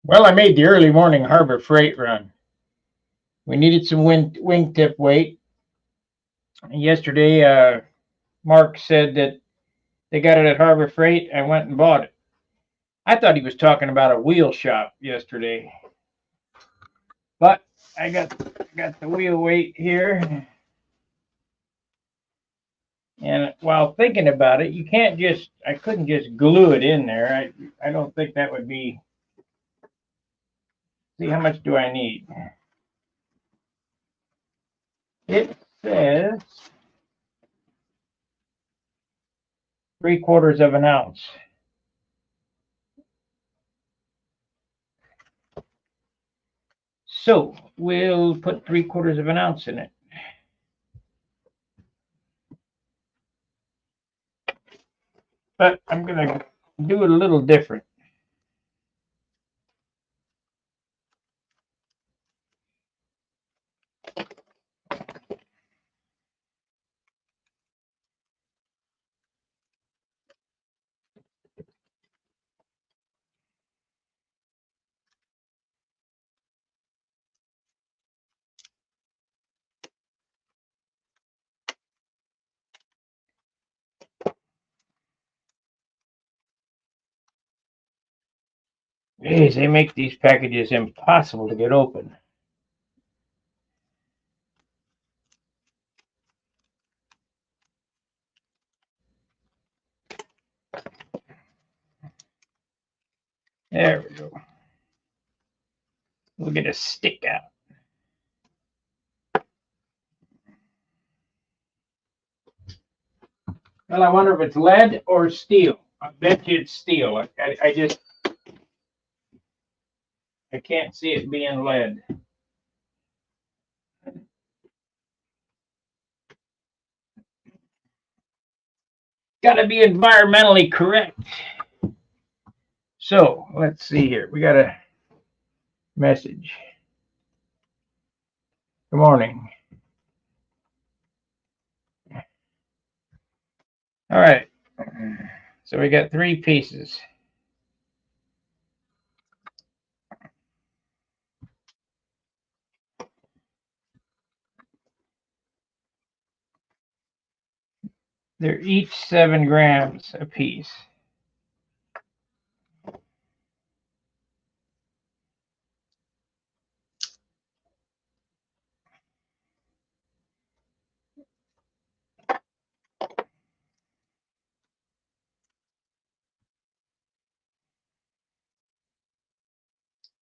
Well, I made the early morning Harbor Freight run. We needed some wingtip weight. Yesterday, Mark said that they got it at Harbor Freight. I went and bought it. I thought he was talking about a wheel shop yesterday, but I got the wheel weight here. And while thinking about it, I couldn't just glue it in there. I don't think that would be. See, how much do I need? It says 3/4 of an ounce. So we'll put 3/4 of an ounce in it. But I'm going to do it a little different. Geez, they make these packages impossible to get open. There we go. We'll get a stick out. Well, I wonder if it's lead or steel. I bet you it's steel. I can't see it being lead. Got to be environmentally correct. So let's see here. We got a message. Good morning. All right. So we got 3 pieces. They're each 7 grams a piece.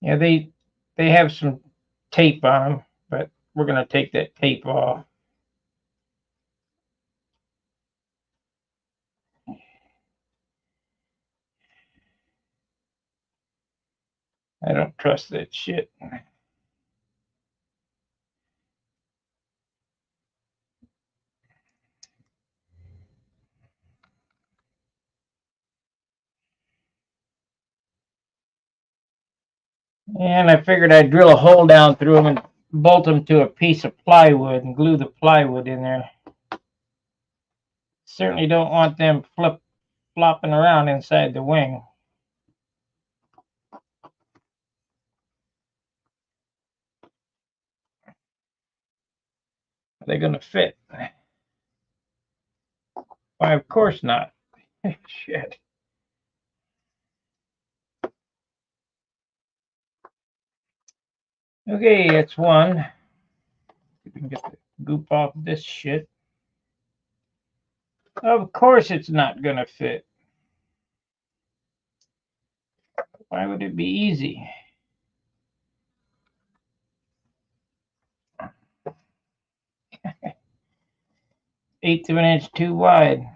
Yeah, they have some tape on them, but we're going to take that tape off. I don't trust that shit. And I figured I'd drill a hole down through them and bolt them to a piece of plywood and glue the plywood in there. Certainly don't want them flopping around inside the wing. Are they going to fit? Why, of course not. Shit. Okay, that's one. See if we can get the goop off this shit. Of course it's not going to fit. Why would it be easy? Eighth of an inch too wide.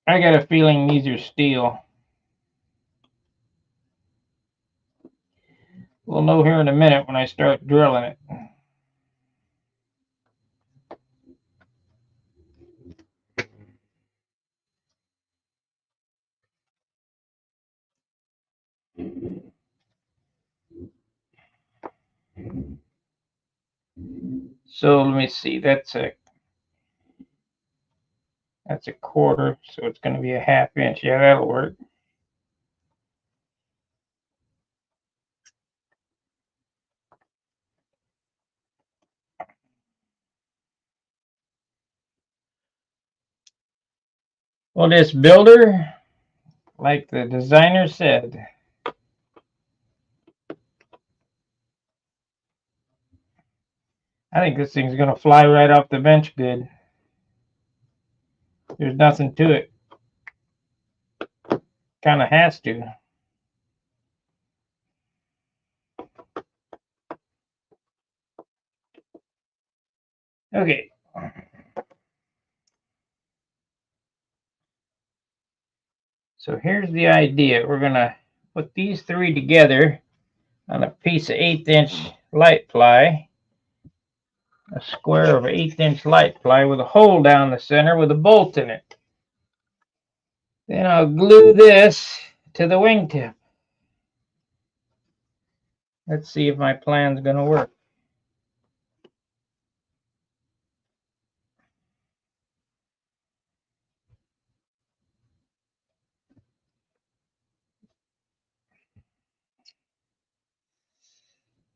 I got a feeling these are steel. We'll know here in a minute when I start drilling it. So let me see. That's That's a quarter, so it's going to be a ½ inch. Yeah, that'll work. Well, this builder, like the designer said, I think this thing's going to fly right off the bench good. There's nothing to it. Kind of has to. Okay. So here's the idea. We're going to put these three together on a piece of 1/8 inch light ply. A square of 1/8 inch light ply with a hole down the center with a bolt in it. Then I'll glue this to the wingtip. Let's see if my plan's going to work.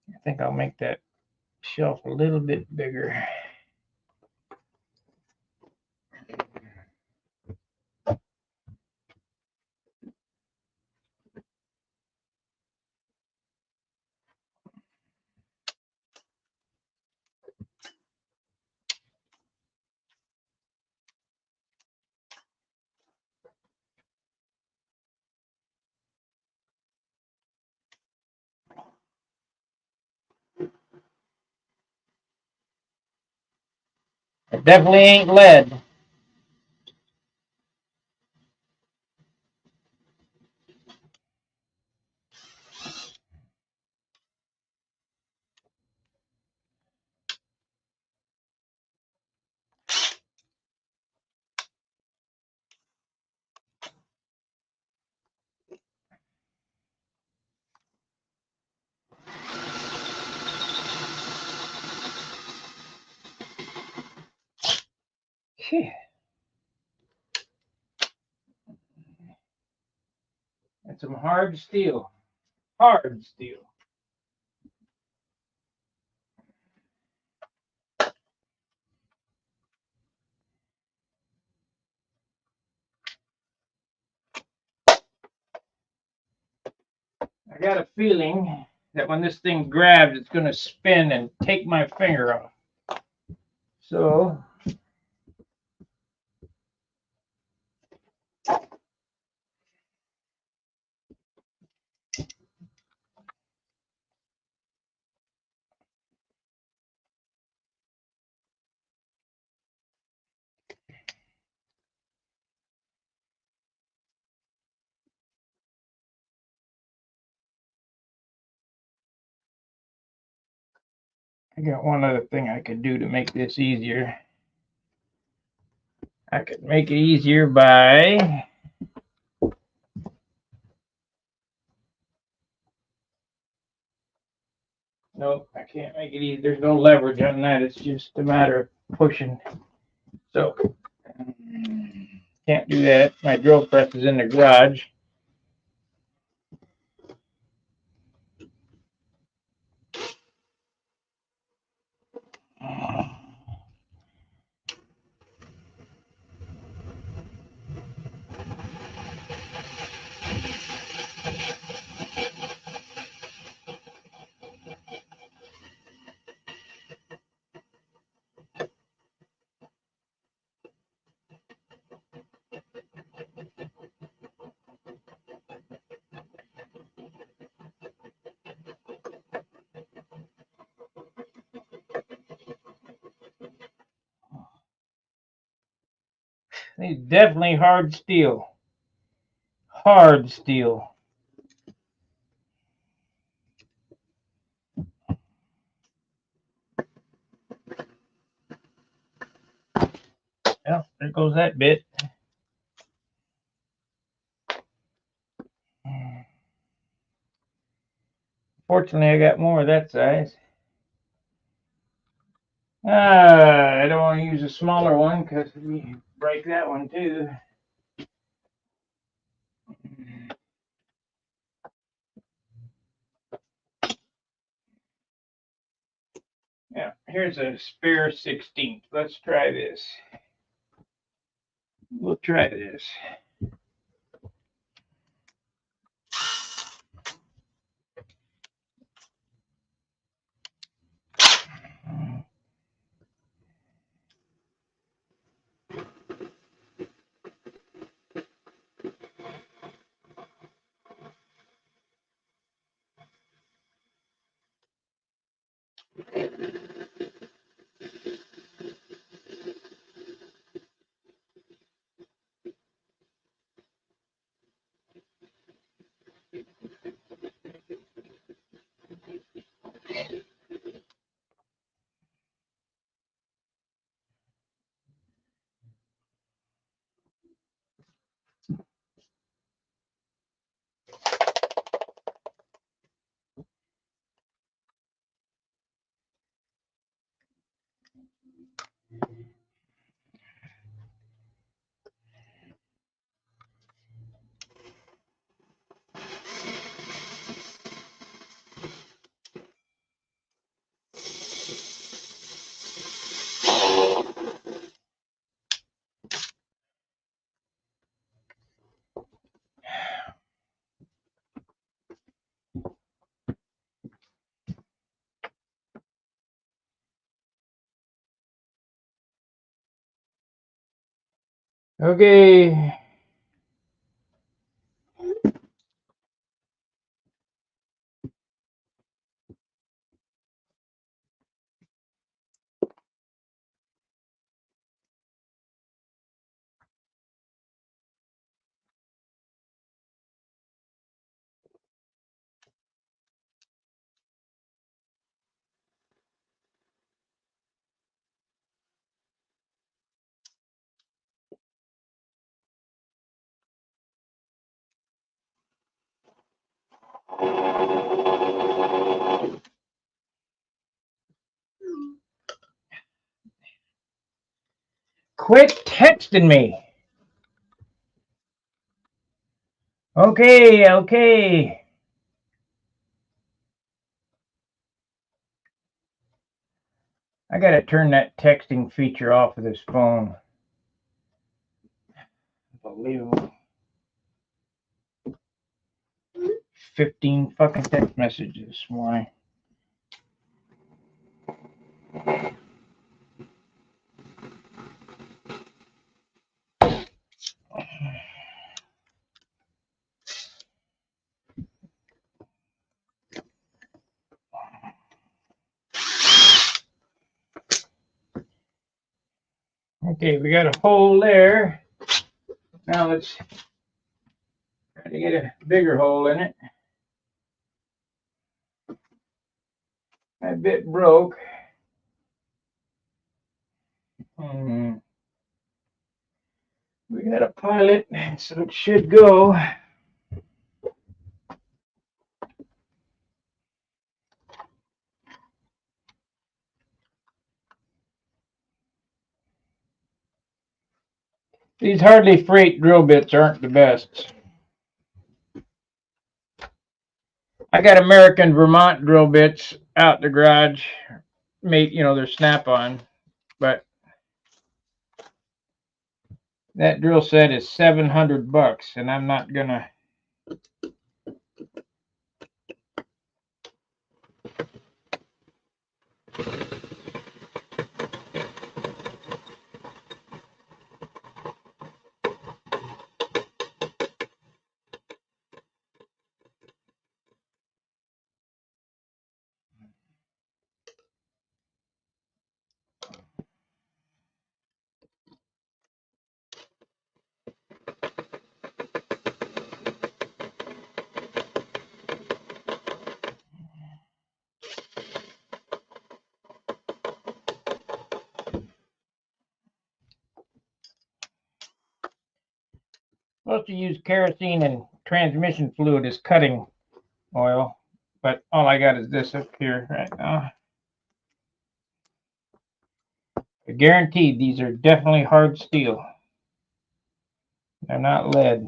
I think I'll make that shelf a little bit bigger. It definitely ain't lead. That's some hard steel. Hard steel. I got a feeling that when this thing grabs, it's going to spin and take my finger off. So I got one other thing I could do to make this easier. I could make it easier by nope, I can't make it easy. There's no leverage on that. It's just a matter of pushing. So can't do that. My drill press is in the garage. It's definitely hard steel. Hard steel. Well, there goes that bit. Fortunately, I got more of that size. I don't want to use a smaller one because it'd be break that one too. Yeah, here's a spare 16th. Let's try this. We'll try this. Okay. Quit texting me. Okay, okay. I gotta turn that texting feature off of this phone. Unbelievable. 15 fucking text messages this morning. Okay, we got a hole there. Now let's try to get a bigger hole in it. That bit broke. We got a pilot, so it should go. These Hardly Freight drill bits aren't the best. I got American Vermont drill bits out the garage. Made, they're snap-on, but that drill set is $700, and I'm not gonna. Supposed to use kerosene and transmission fluid as cutting oil, but all I got is this up here right now. I guarantee these are definitely hard steel. They're not lead.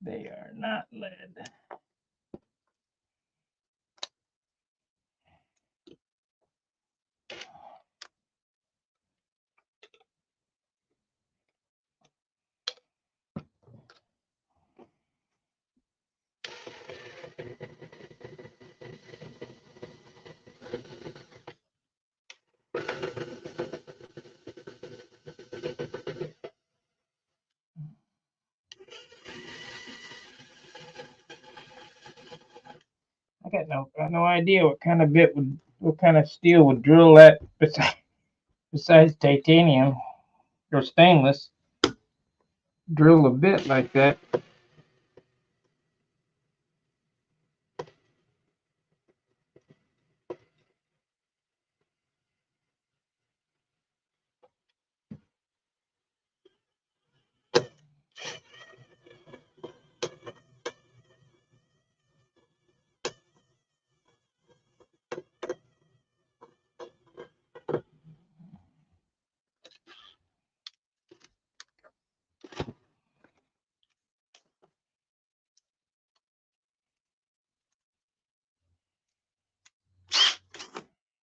They are not lead. I got no idea what kind of what kind of steel would drill that besides titanium or stainless. Drill a bit like that.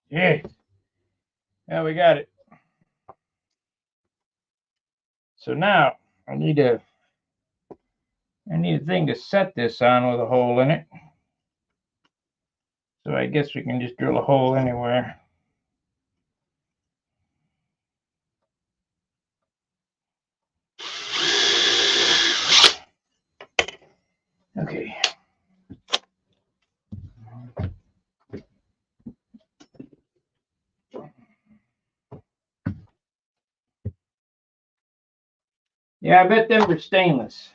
Yeah. Yeah, we got it. So now I need a thing to set this on with a hole in it. So I guess we can just drill a hole anywhere. Okay. Yeah, I bet them were stainless.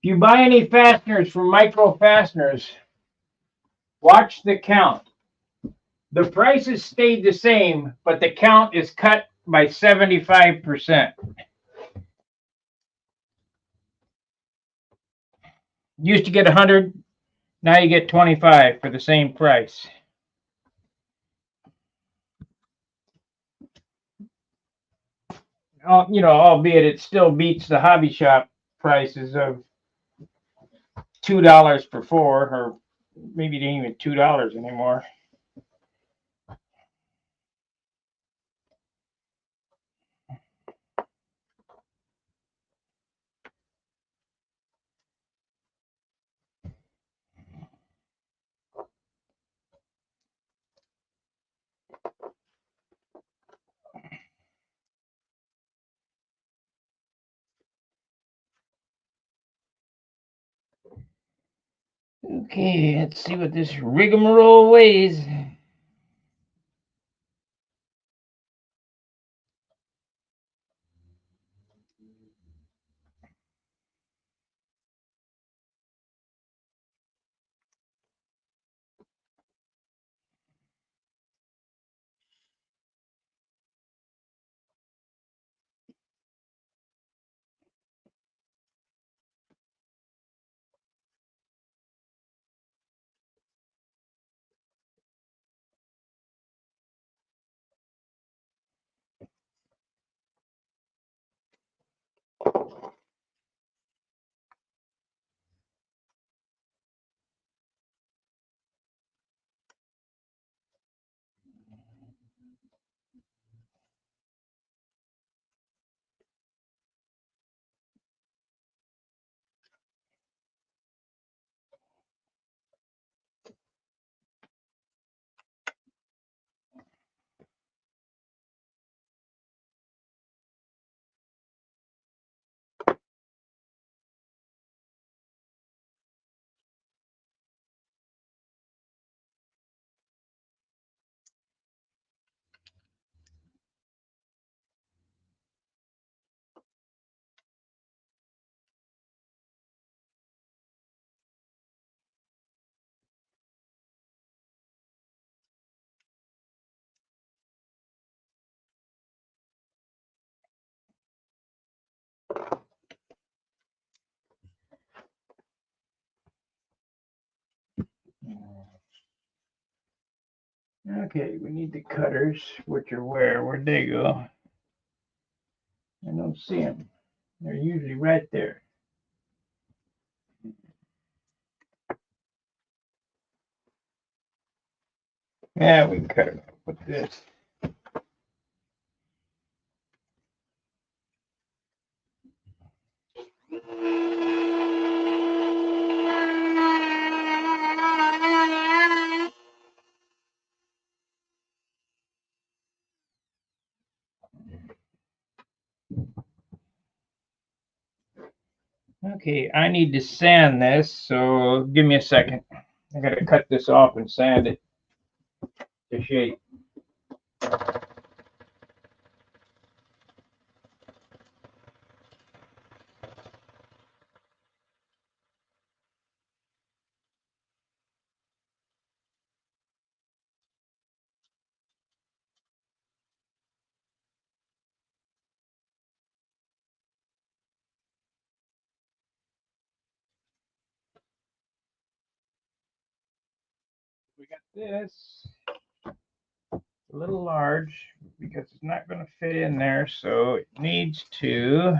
If you buy any fasteners from Micro Fasteners, watch the count. The prices stayed the same, but the count is cut by 75%. Used to get 100, now you get 25 for the same price. Albeit it still beats the hobby shop prices of $2 per four, or maybe it ain't even $2 anymore. Okay, let's see what this rigmarole weighs. Okay, we need the cutters, which are where? Where'd they go? I don't see them. They're usually right there. Yeah, we can cut it up with this. Okay, I need to sand this, so give me a second. I gotta cut this off and sand it to shape. We got this. A little large because it's not going to fit in there, so it needs to.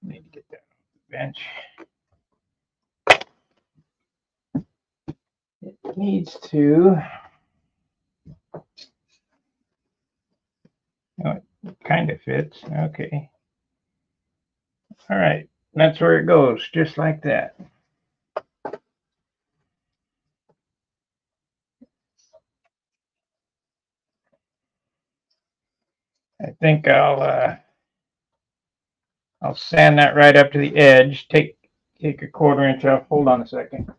Need to get that off the bench. It needs to. Oh, it kind of fits. Okay. All right. That's where it goes, just like that. I think I'll sand that right up to the edge. Take a 1/4 inch off. Hold on a second.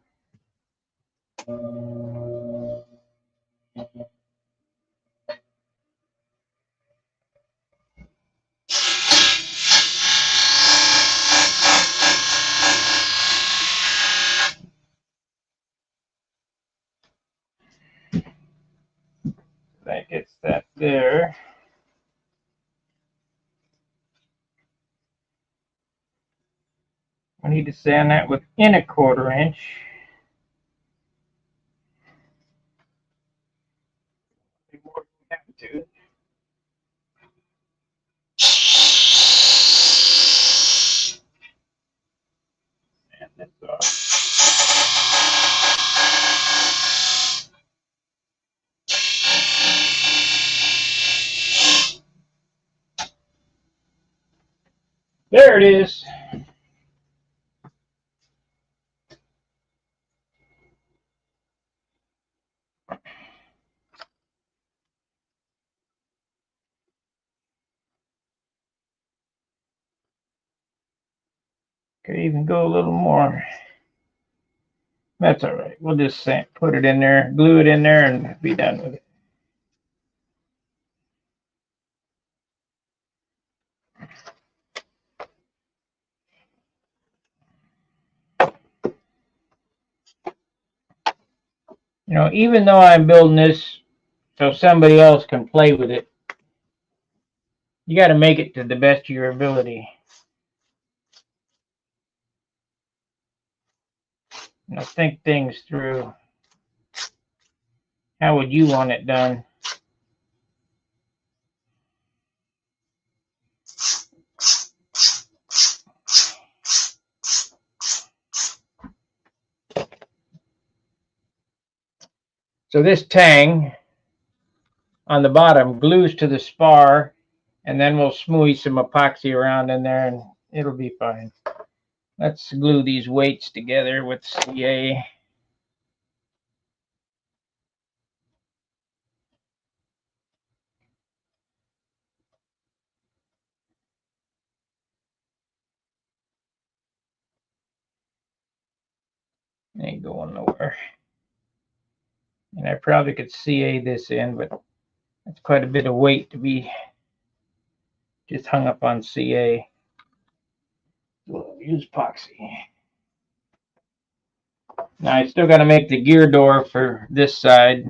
That gets that there. I need to sand that within a 1/4 inch. More than we have to. Sand this off. There it is. Could even go a little more. That's all right. We'll just put it in there, glue it in there, and be done with it. You know, even though I'm building this so somebody else can play with it, you got to make it to the best of your ability. You know, think things through. How would you want it done? So this tang on the bottom glues to the spar, and then we'll smooth some epoxy around in there, and it'll be fine. Let's glue these weights together with CA. Ain't going nowhere. And I probably could CA this in, but that's quite a bit of weight to be just hung up on CA. We'll use epoxy. Now I still got to make the gear door for this side.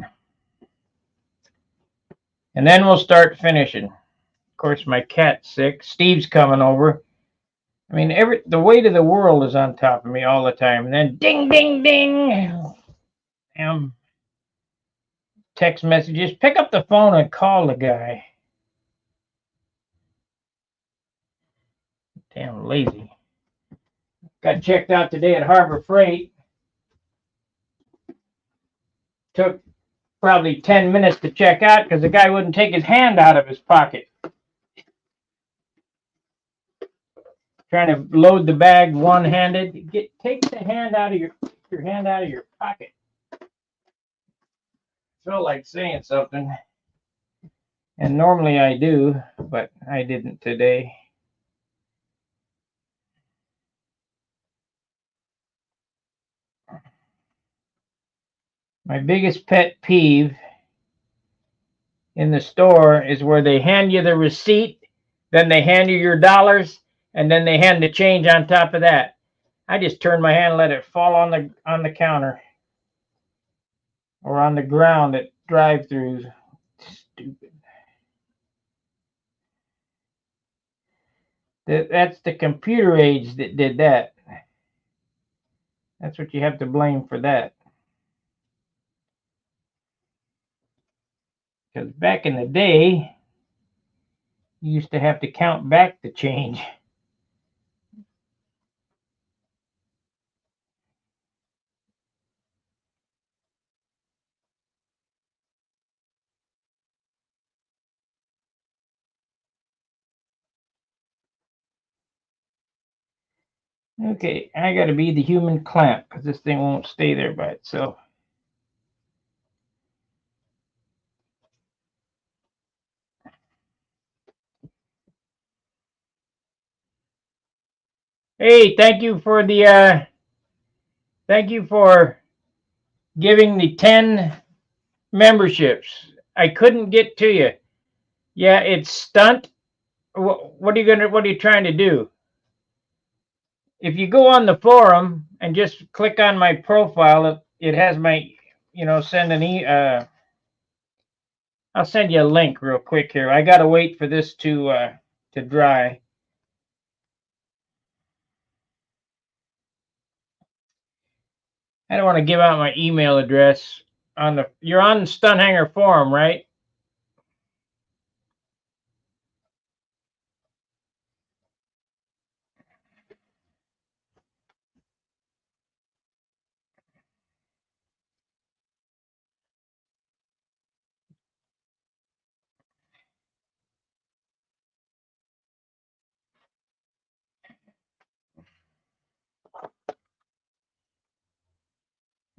And then we'll start finishing. Of course, my cat's sick. Steve's coming over. I mean, the weight of the world is on top of me all the time. And then ding, ding, ding. text messages. Pick up the phone and call the guy. Damn lazy. Got checked out today at Harbor Freight. Took probably 10 minutes to check out because the guy wouldn't take his hand out of his pocket. Trying to load the bag one-handed. Take the hand out of your hand out of your pocket. Felt like saying something, and normally I do, but I didn't today. My biggest pet peeve in the store is where they hand you the receipt, then they hand you your dollars, and then they hand the change on top of that. I just turn my hand and let it fall on the counter or on the ground at drive-thrus. Stupid. That's the computer age that did that. That's what you have to blame for that. Because back in the day, you used to have to count back the change. Okay, I got to be the human clamp because this thing won't stay there by itself. Hey, thank you for giving the 10 memberships. I couldn't get to you. Yeah, it's stunt. What are you trying to do? If you go on the forum and just click on my profile, it has my, send an I'll send you a link real quick here. I gotta wait for this to dry. I don't want to give out my email address you're on the Stunt Hanger forum, right?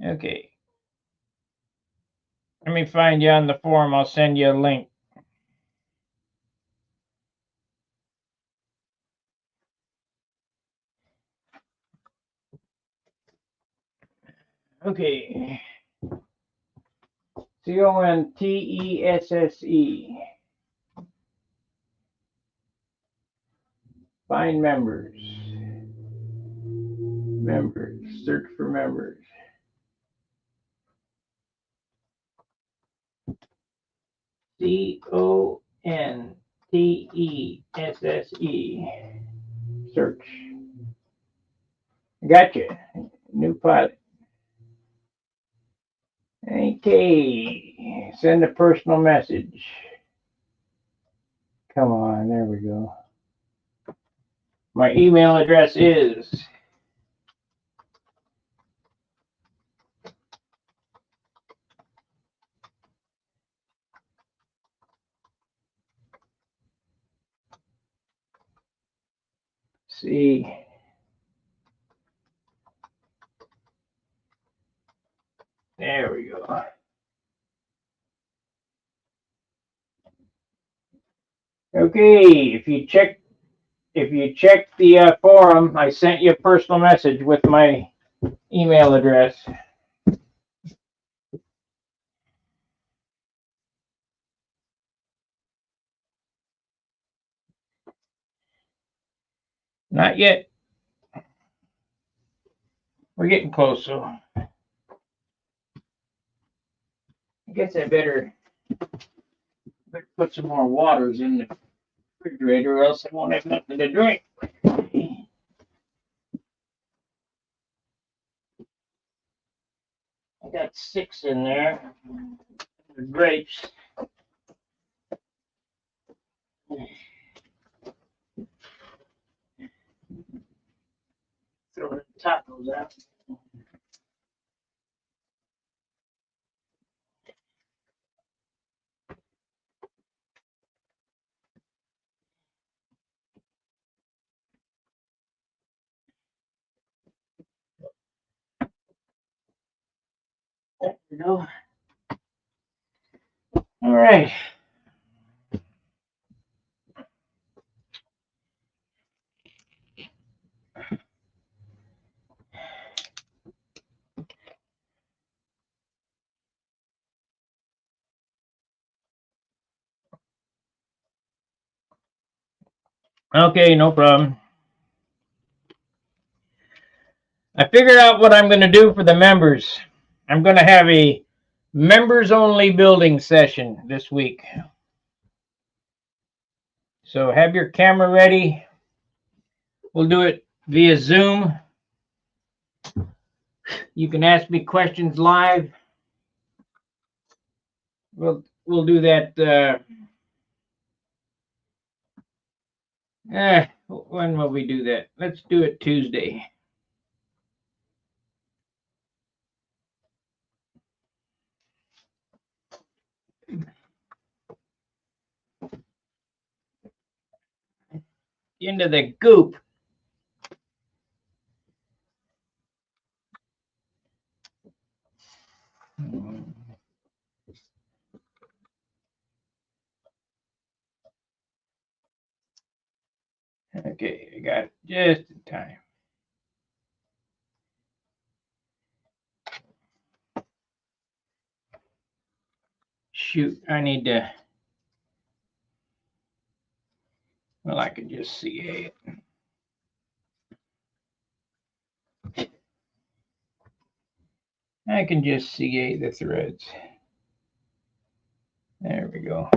Okay. Let me find you on the forum. I'll send you a link. Okay. CONTESSE. Find members. Members. Search for members. CONTESSE. Search. Gotcha. New pilot. Okay. Send a personal message. Come on. There we go. My email address is see. There we go. Okay, if you check the forum, I sent you a personal message with my email address. Not yet. We're getting close, so I guess I better put some more waters in the refrigerator, or else I won't have nothing to drink. I got 6 in there. the grapes. Throw the tacos out. There we go. All right. Okay, no problem. I figured out what I'm going to do for the members. I'm going to have a members only building session this week. So have your camera ready. We'll do it via Zoom. You can ask me questions live. We'll do that. When will we do that? Let's do it Tuesday. Into the goop. Okay, I got it just in time. Shoot, I need to. Well, I can just CA it. I can just CA the threads. There we go.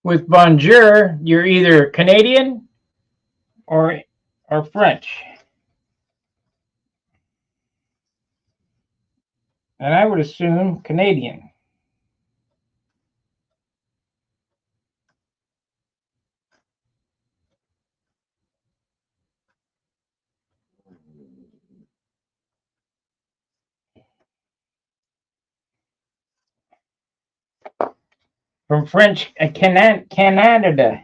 With bonjour, you're either Canadian or French. And I would assume Canadian. From French, Canada.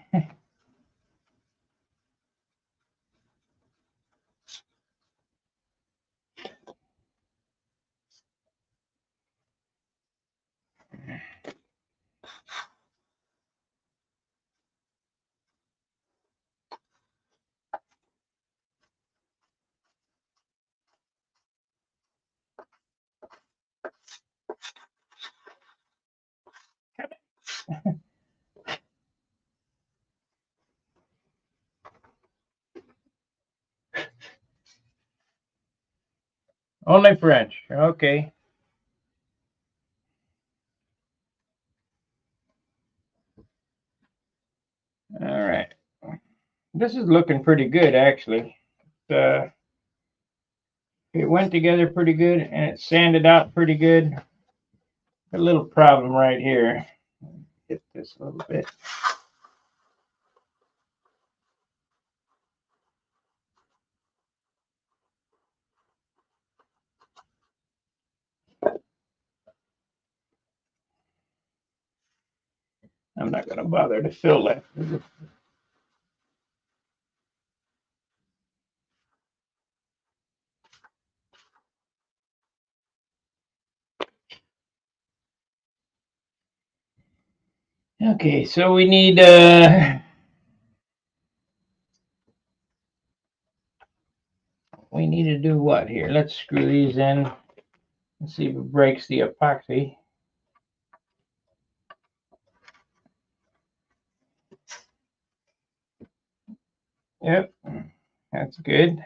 Only French. Okay. All right. This is looking pretty good, actually. It went together pretty good, and it sanded out pretty good. A little problem right here. Hit this a little bit. I'm not going to bother to fill that. Okay, so we need to do what here? Let's screw these in and see if it breaks the epoxy. Yep, that's good.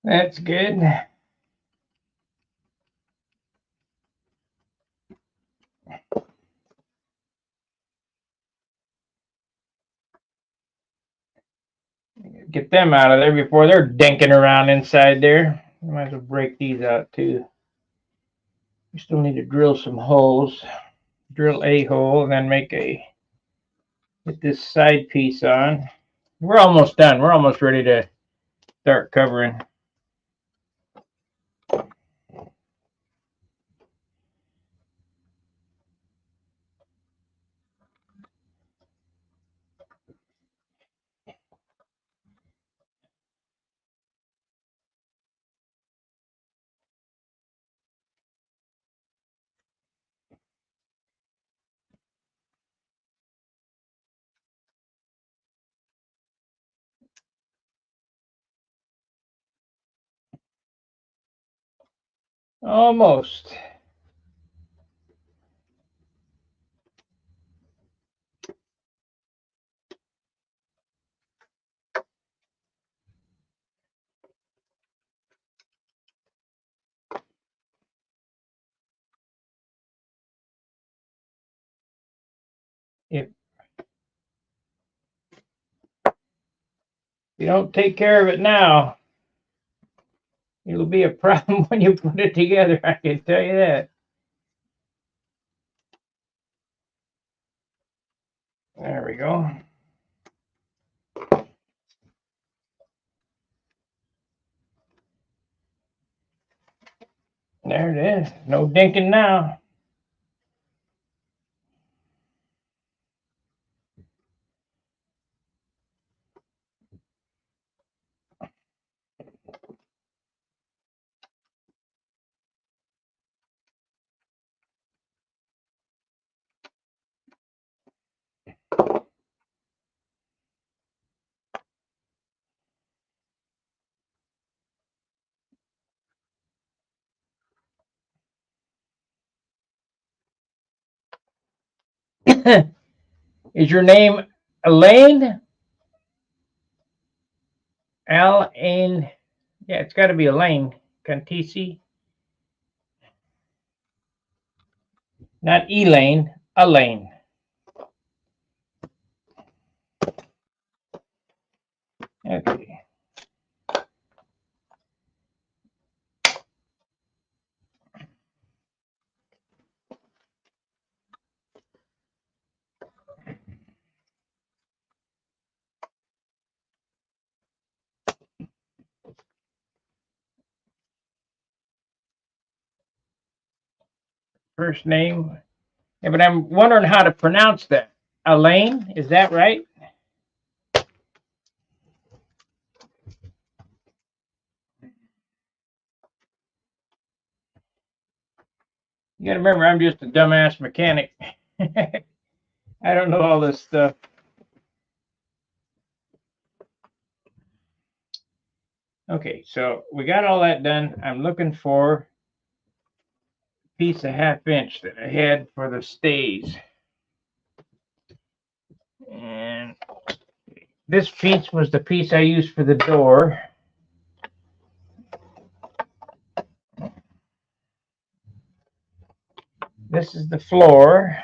That's good. Get them out of there before they're dinking around inside there. Might as well break these out too. We still need to drill some holes. Drill a hole and then get this side piece on. We're almost done. We're almost ready to start covering. Almost. If you don't take care of it now, it'll be a problem when you put it together, I can tell you that. There we go. There it is. No dinking now. Is your name Elaine? Elaine. Yeah, it's got to be Elaine. Contisi. Not Elaine. Elaine. Okay. First name. Yeah, but I'm wondering how to pronounce that. Elaine, is that right? You gotta remember, I'm just a dumbass mechanic. I don't know all this stuff. Okay, so we got all that done. I'm looking for a piece of 1/2 inch that I had for the stays. And this piece was the piece I used for the door. This is the floor.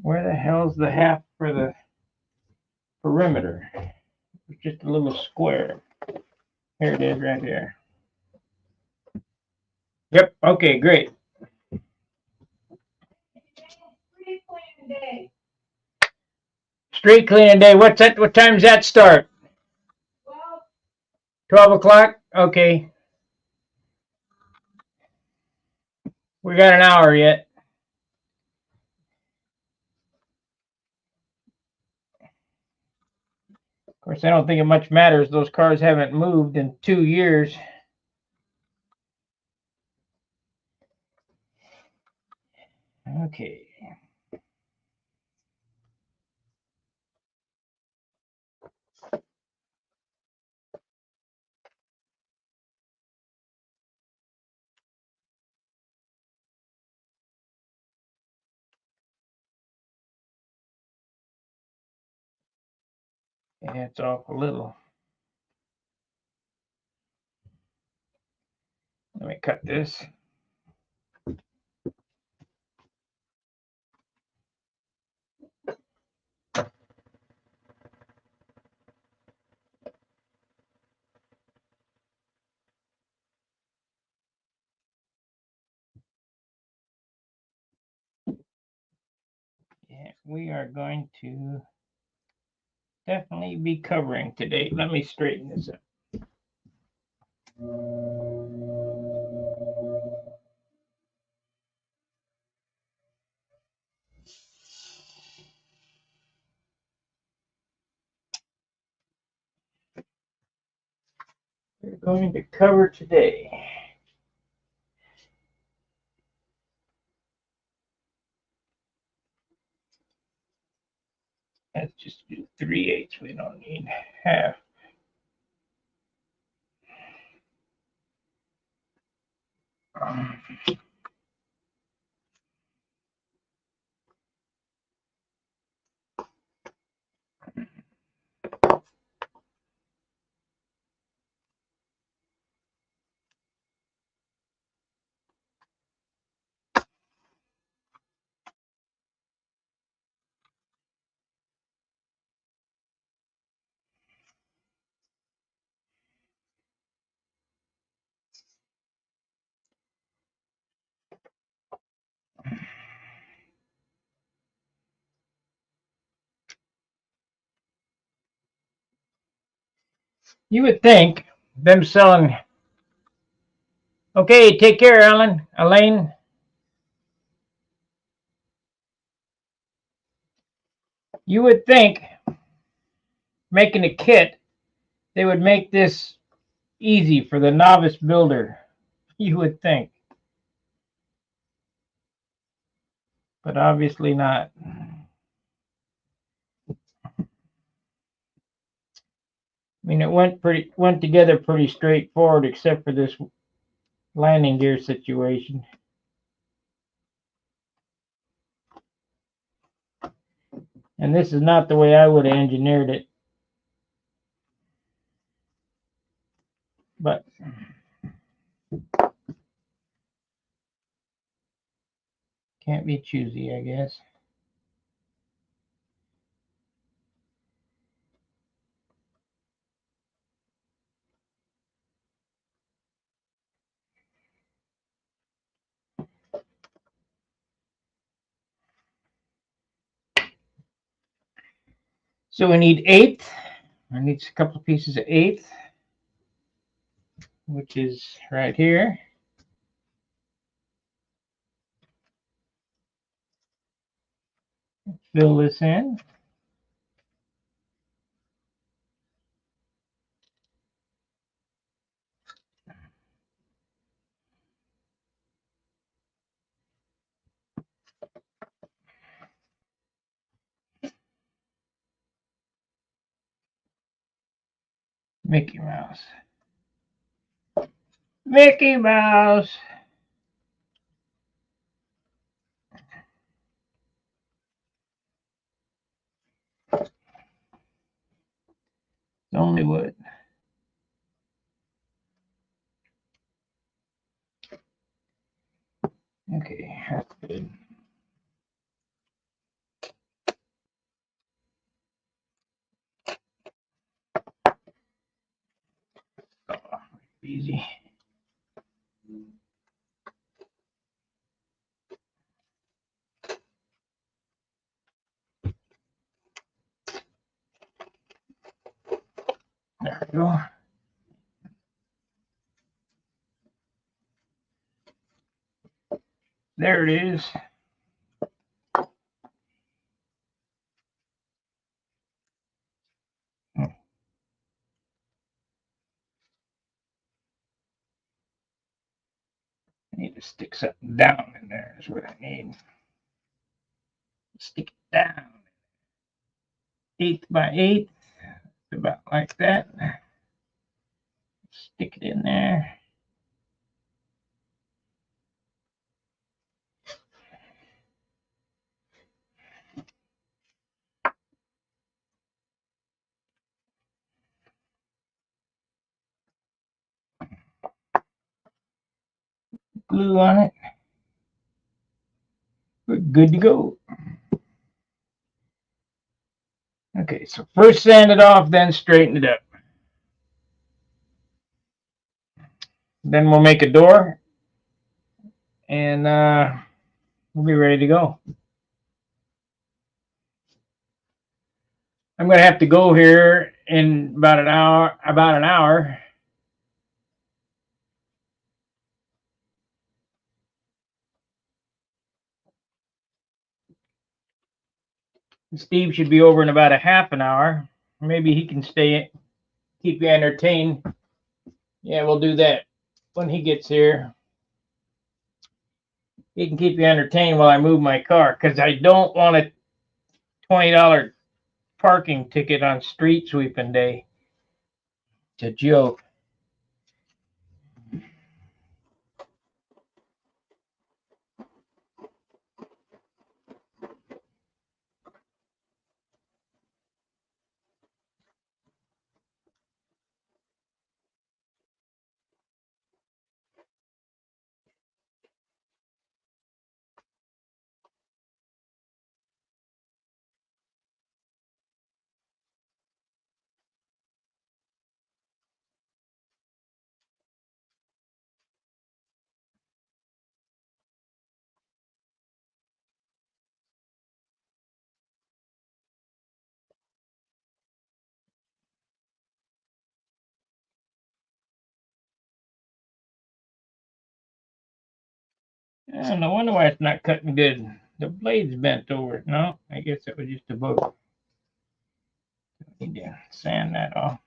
Where the hell's the half for the perimeter? It's just a little square. Here it is right here. Yep, okay, great. Street cleaning day. What's that? What time does that start? 12 o'clock? Okay. We got an hour yet. Of course, I don't think it much matters. Those cars haven't moved in 2 years. Okay. Yeah, it's off a little. Let me cut this. Yeah, we are going to definitely be covering today. Let me straighten this up. We're going to cover today. Let's just do 3/8. We don't need half. You would think them selling. Okay, take care, Elaine. You would think making a kit, they would make this easy for the novice builder. You would think, but obviously not. I mean, it went together pretty straightforward, except for this landing gear situation. And this is not the way I would have engineered it, but can't be choosy, I guess. So we need eighth. I need a couple of pieces of eighth, which is right here. Fill this in. Mickey Mouse. Mickey Mouse. It's only wood. Okay, that's good. Oh, easy. There we go. There it is. I need to stick something down in there is what I need. Stick it down. 1/8 by 1/8. About like that. Stick it in there. glue on it. We're good to go. Okay, so first sand it off, then straighten it up. Then we'll make a door, and we'll be ready to go. I'm going to have to go here in about an hour. Steve should be over in about a half an hour. Maybe he can stay, keep you entertained. Yeah, we'll do that when he gets here. He can keep you entertained while I move my car, because I don't want a $20 parking ticket on street sweeping day. It's a joke. No wonder why it's not cutting good. The blade's bent over. No, I guess it was just a bug. Need to sand that off.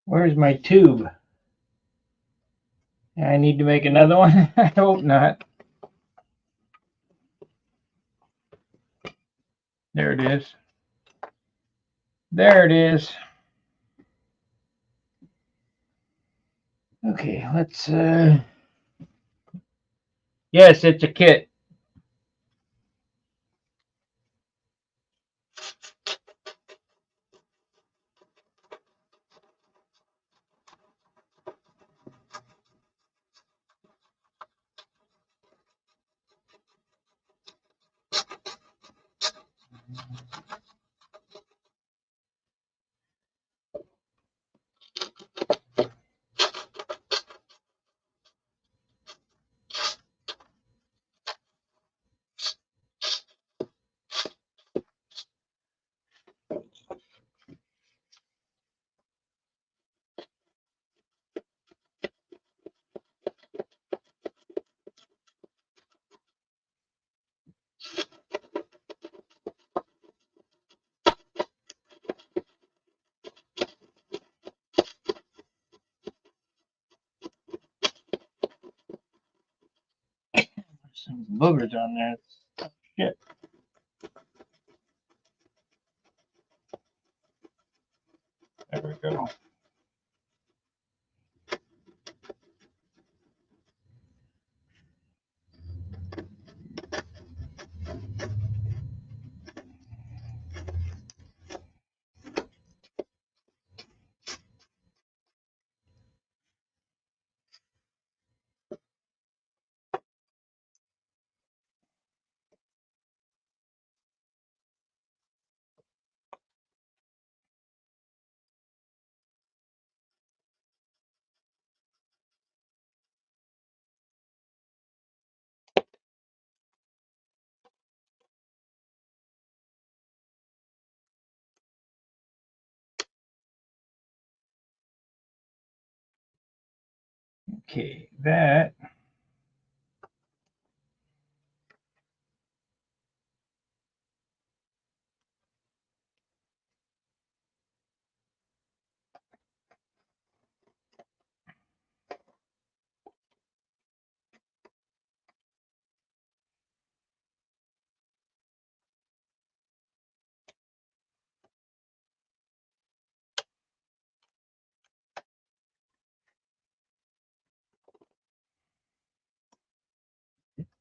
Where's my tube? I need to make another one? I hope not. There it is. There it is. Okay, let's yes, it's a kit. Some boogers on there. Oh, shit. There we go. Okay, that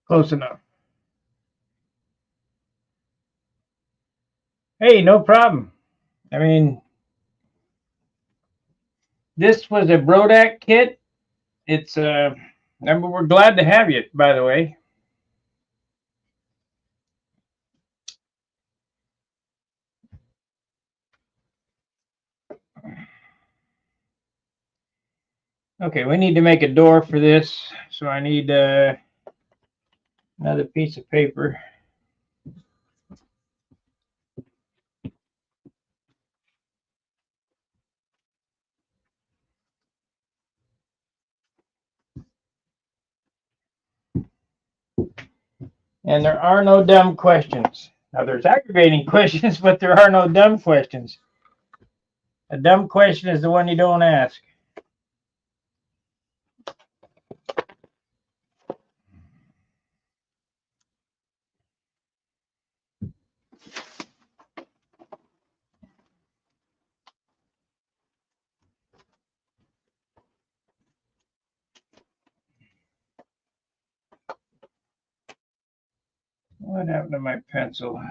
Close enough. Hey, no problem. I mean, this was a Brodak kit. It's we're glad to have you, by the way. Okay, we need to make a door for this, so I need another piece of paper. And there are no dumb questions. Now, there's aggravating questions, but there are no dumb questions. A dumb question is the one you don't ask. What happened to my pencil?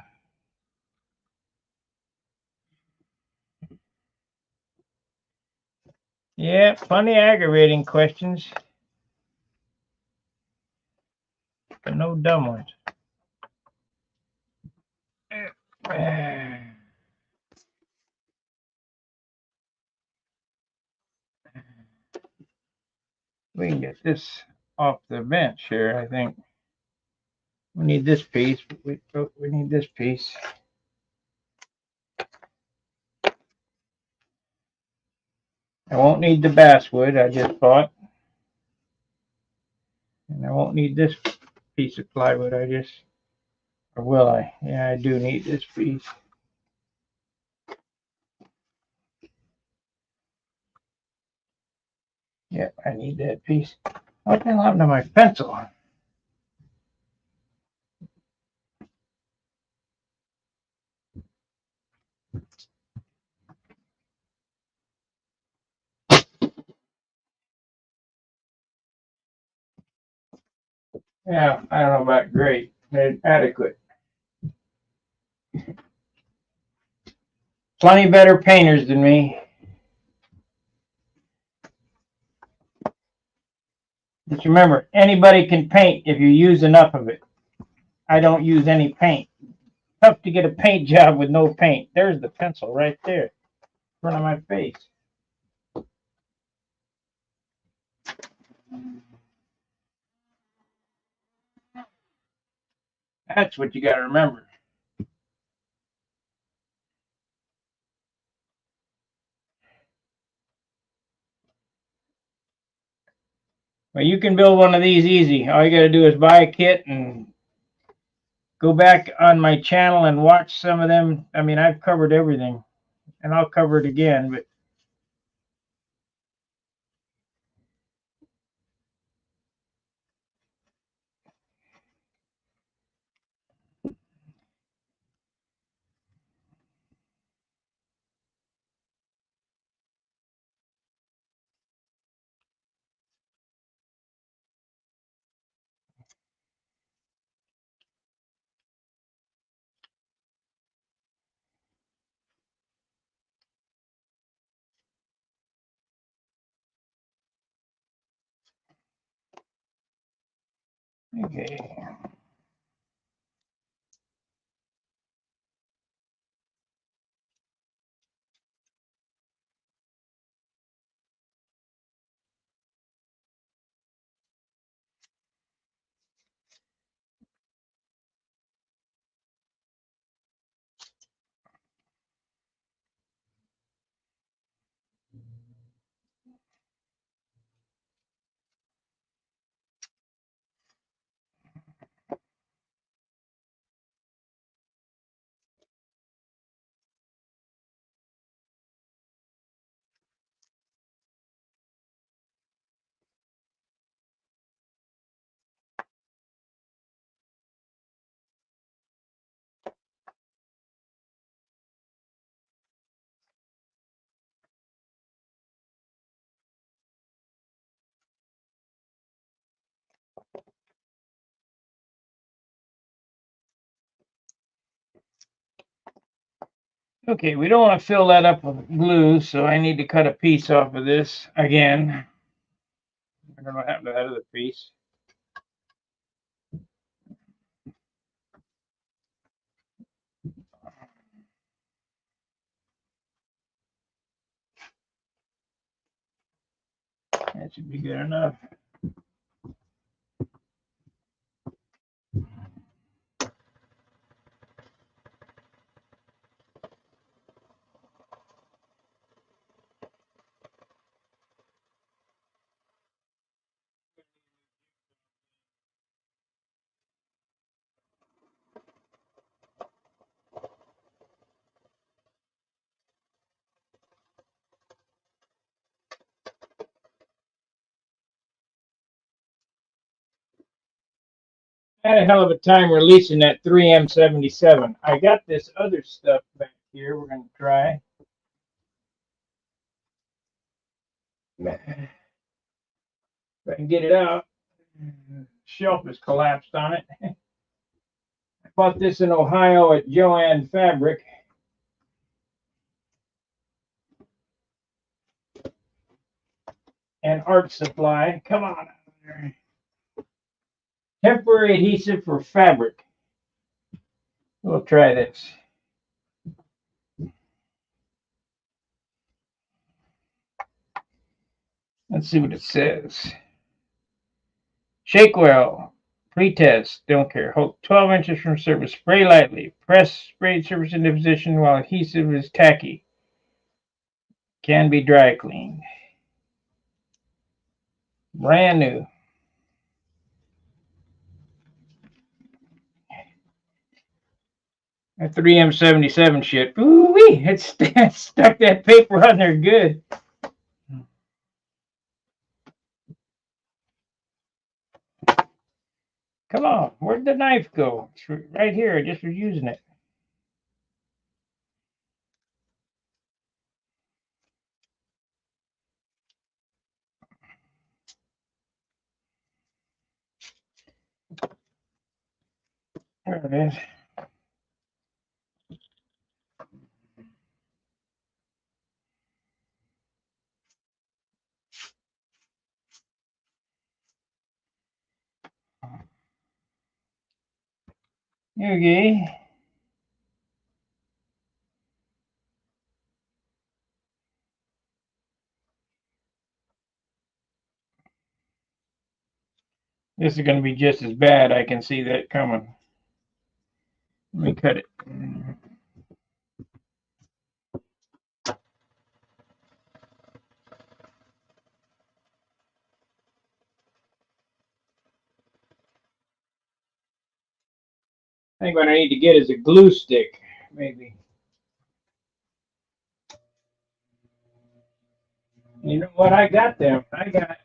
Yeah, plenty aggravating questions, but no dumb ones. We can get this off the bench here, I think. We need this piece. We need this piece. I won't need the basswood I just bought. And I won't need this piece of plywood I just, or will I? Yeah, I do need this piece. Yep, I need that piece. What the hell happened to my pencil? Yeah, I don't know about great. Adequate. Plenty better painters than me. Just remember, anybody can paint if you use enough of it. I don't use any paint. Tough to get a paint job with no paint. There's the pencil right there in front of my face. That's what you got to remember. Well, you can build one of these easy. All you got to do is buy a kit and go back on my channel and watch some of them. I mean, I've covered everything, and I'll cover it again. But okay. Okay, we don't want to fill that up with glue, so I need to cut a piece off of this again. I don't know what happened to that other piece. That should be good enough. I had a hell of a time releasing that 3M77. I got this other stuff back here we're going to try. If I can get it out. Shelf is collapsed on it. I bought this in Ohio at Joann Fabric. And Art Supply. Come on. Temporary adhesive for fabric. We'll try this. Let's see what it says. Shake well. Pretest. Don't care. Hold 12 inches from surface. Spray lightly. Press sprayed surface into position while adhesive is tacky. Can be dry cleaned. Brand new. That 3M77 shit. Ooh-wee! It's stuck that paper on there good. Come on. Where'd the knife go? It's right here. I just was using it. There it is. Okay. This is going to be just as bad. I can see that coming. Let me cut it. I think what I need to get is a glue stick, maybe. You know what? I got them. I got.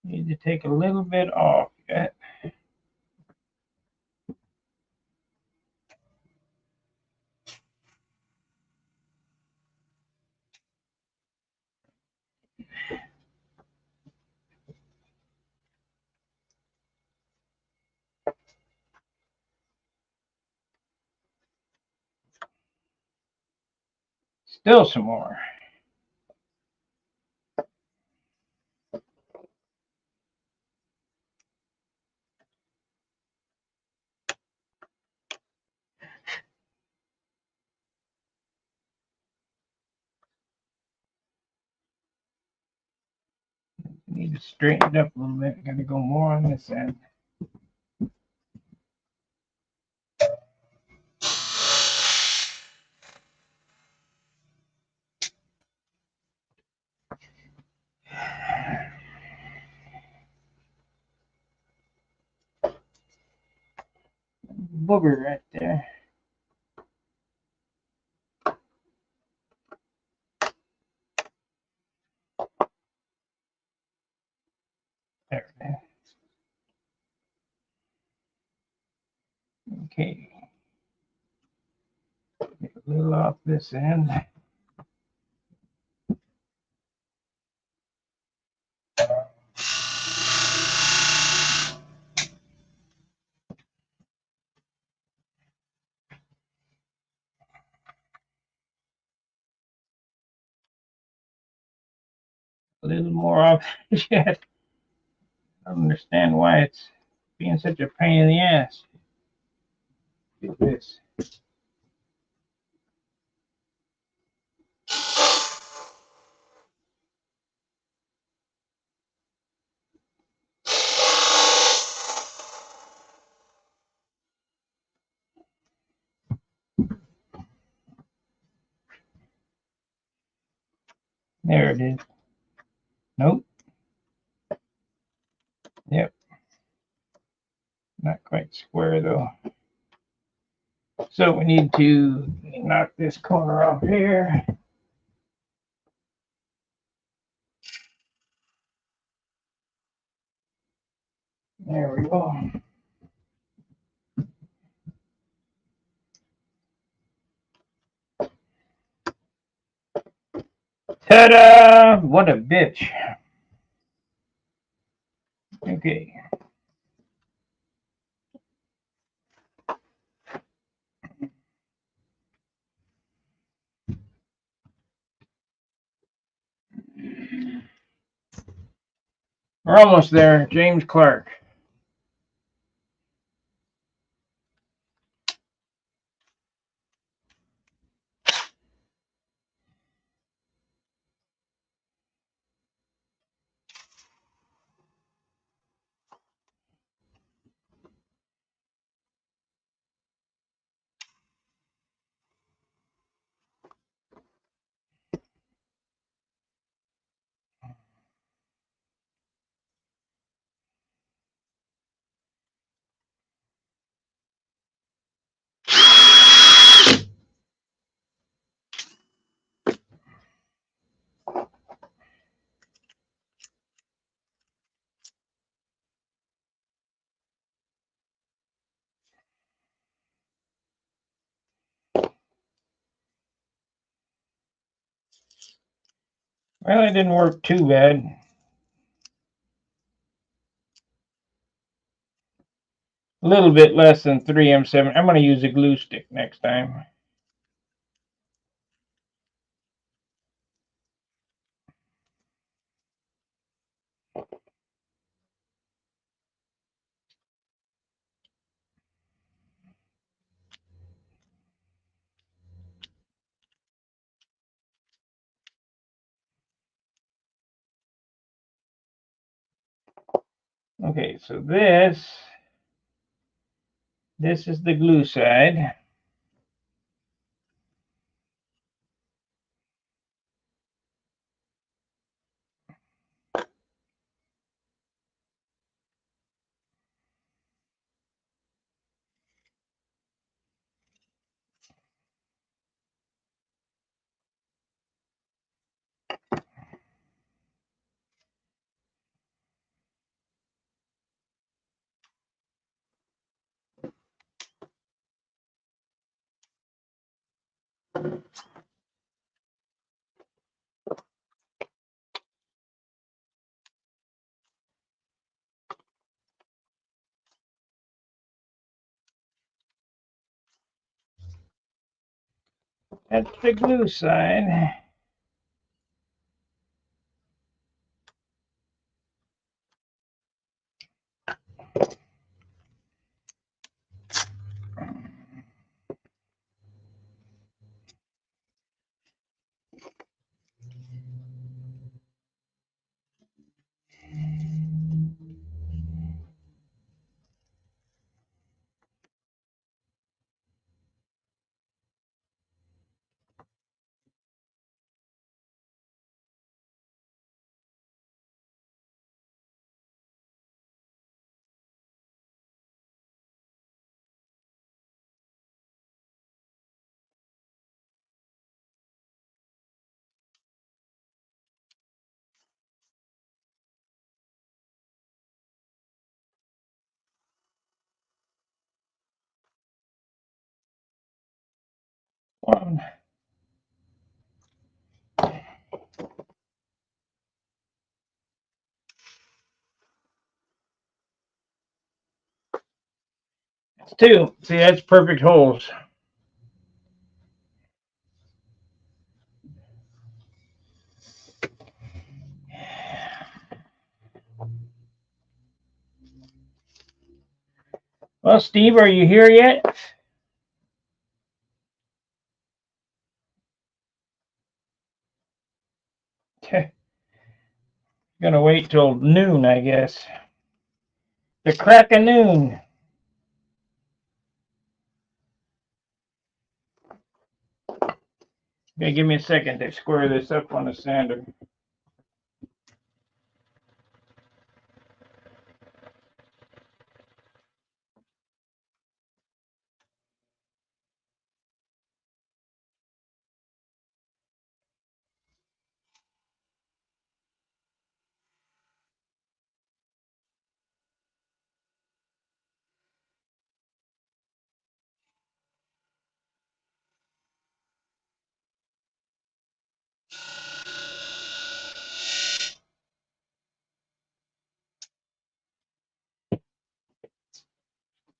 Need to take a little bit off. Still some more. Need to straighten it up a little bit. Got to go more on this end. Booger right there. Okay. Get a little off this end. A little more off yet. I don't understand why it's being such a pain in the ass. Get this. There it is. Nope. Yep. Not quite square though. So we need to knock this corner off here. There we go. Ta-da! What a bitch. Okay. We're almost there. James Clark. Well, it didn't work too bad. A little bit less than 3M7. I'm going to use a glue stick next time. Okay, so this is the glue side. That's the glue side. one. That's two. See, that's perfect holes. Well, Steve, are you here yet? Gonna wait till noon, I guess. The crack of noon. Okay, give me a second to square this up on the sander.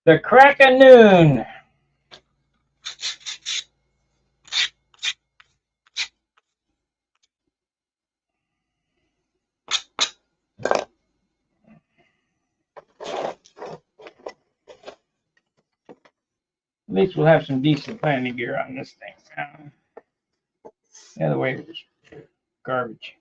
The crack of noon. At least we'll have some decent landing gear on this thing. The other way was garbage.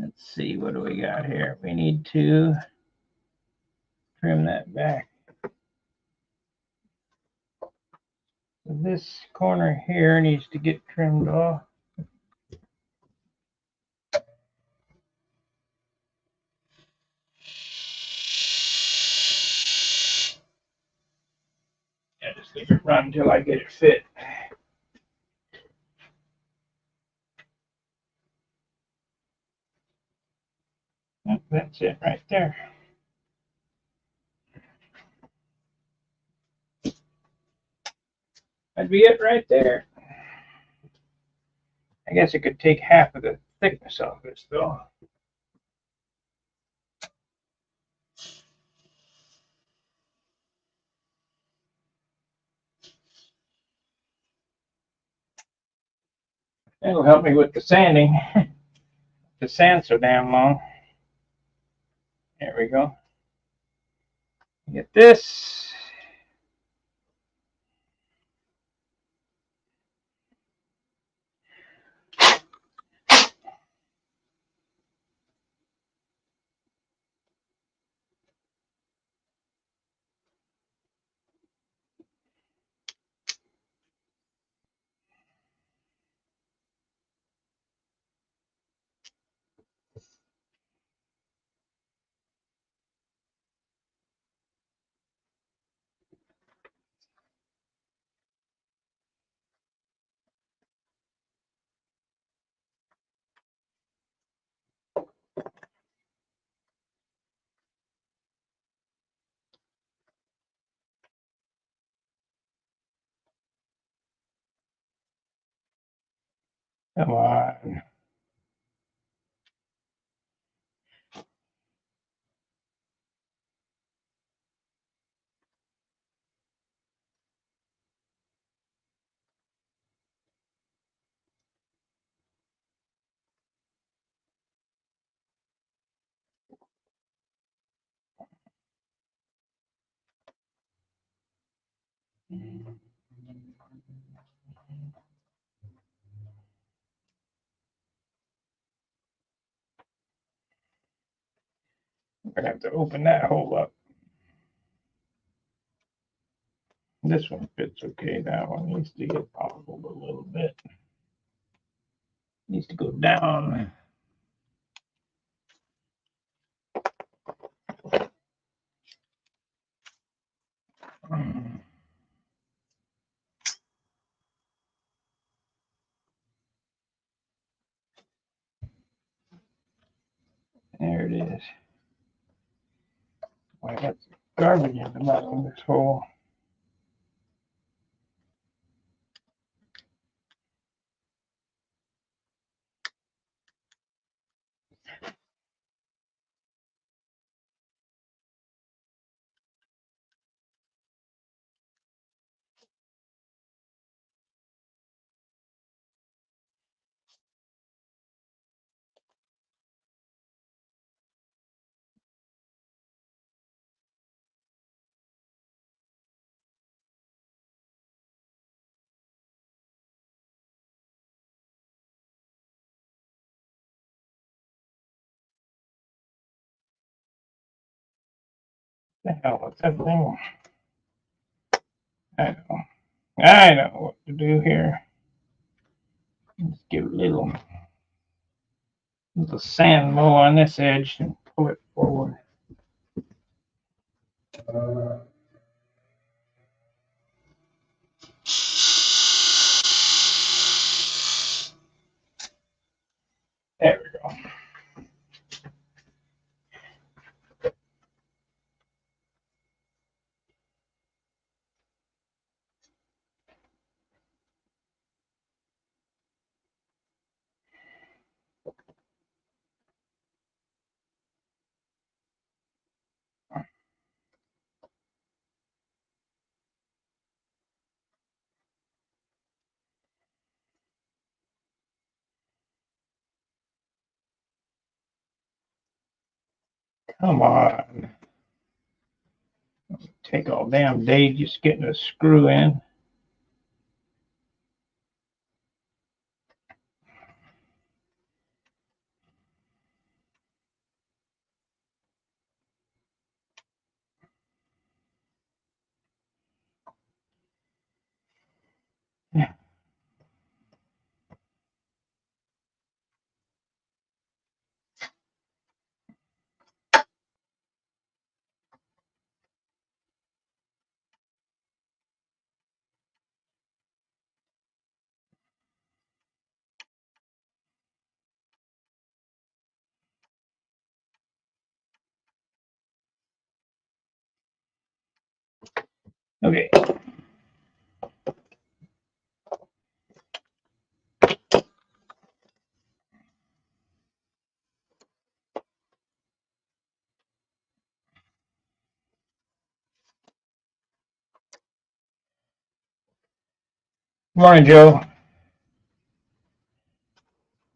Let's see, what do we got here? We need to trim that back. So this corner here needs to get trimmed off. Yeah, just leave it run until I get it fit. That's it right there. That'd be it right there. I guess it could take half of the thickness off this though. That'll help me with the sanding. The sand's so damn long. There we go. Get this. Come on. I'm gonna have to open that hole up. This one fits okay. That one needs to get pop-up a little bit. Needs to go down. There it is. I got garbage in the bottom of this hole. The hell is that thing? I know what to do here. Let's give it a little sand mow on this edge and pull it forward. There we go. Come on. Take all damn day just getting a screw in. Okay. Morning, Joe.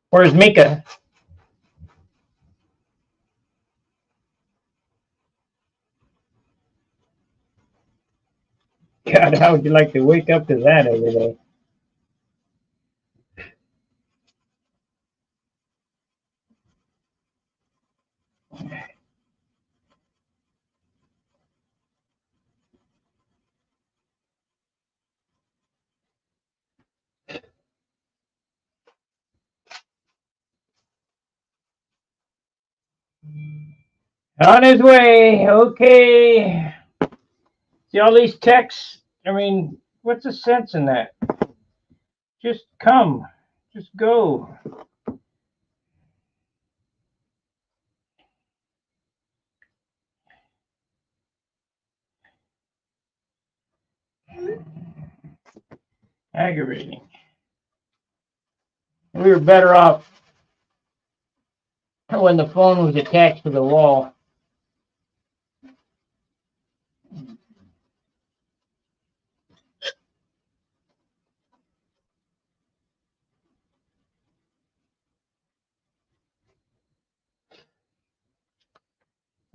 Where's Mika? God, how would you like to wake up to that every day? On his way. Okay. See all these texts? I mean, what's the sense in that? Just come. Just go. Aggravating. We were better off when the phone was attached to the wall.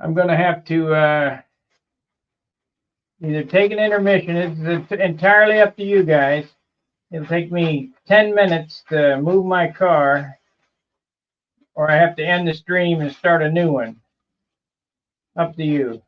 I'm going to have to either take an intermission. It's entirely up to you guys. It'll take me 10 minutes to move my car, or I have to end the stream and start a new one. Up to you.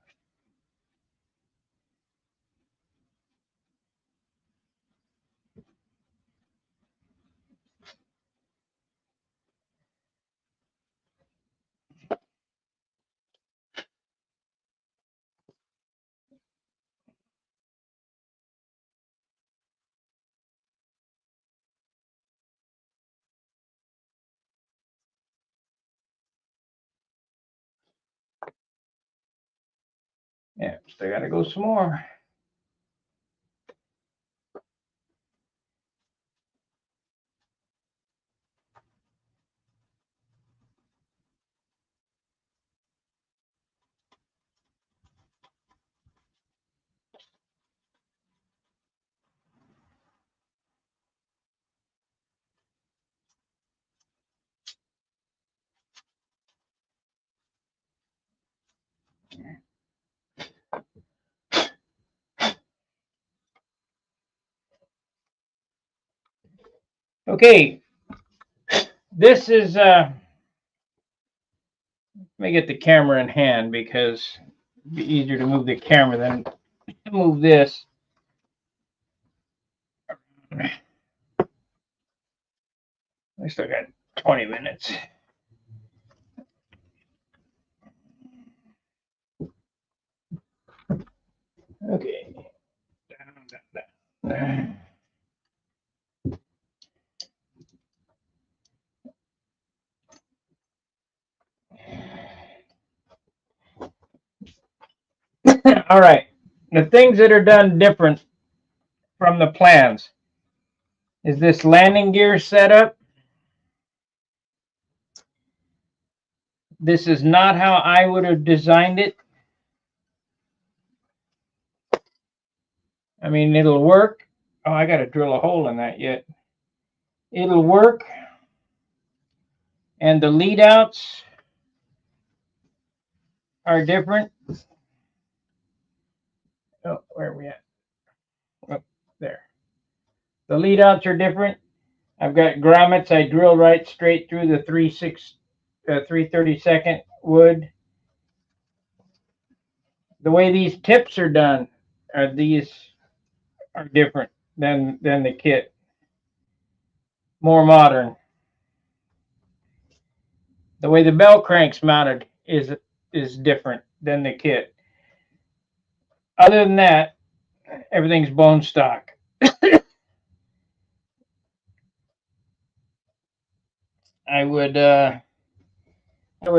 Yeah, still got to go some more. Okay, this is let me get the camera in hand because It'd be easier to move the camera than to move this. I still got 20 minutes. Okay. All right. The things that are done different from the plans is this landing gear setup. This is not how I would have designed it. I mean, it'll work. Oh, I got to drill a hole in that yet. It'll work. And the lead outs are different. Oh, where are we at? Oh, there. The lead outs are different. I've got grommets. I drill right straight through the 3/32 wood. The way these tips are done are different than the kit. More modern. The way the bell crank's mounted is different than the kit. Other than that, everything's bone stock. I would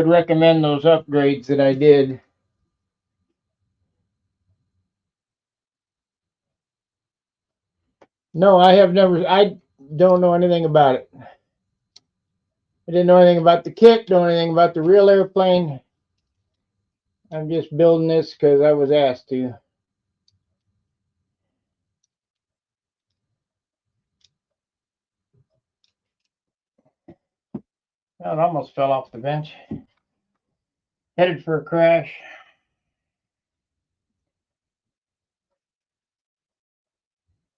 recommend those upgrades that I did. No, I don't know anything about it. I didn't know anything about the kit, don't know anything about the real airplane. I'm just building this because I was asked to. Well, it almost fell off the bench. Headed for a crash.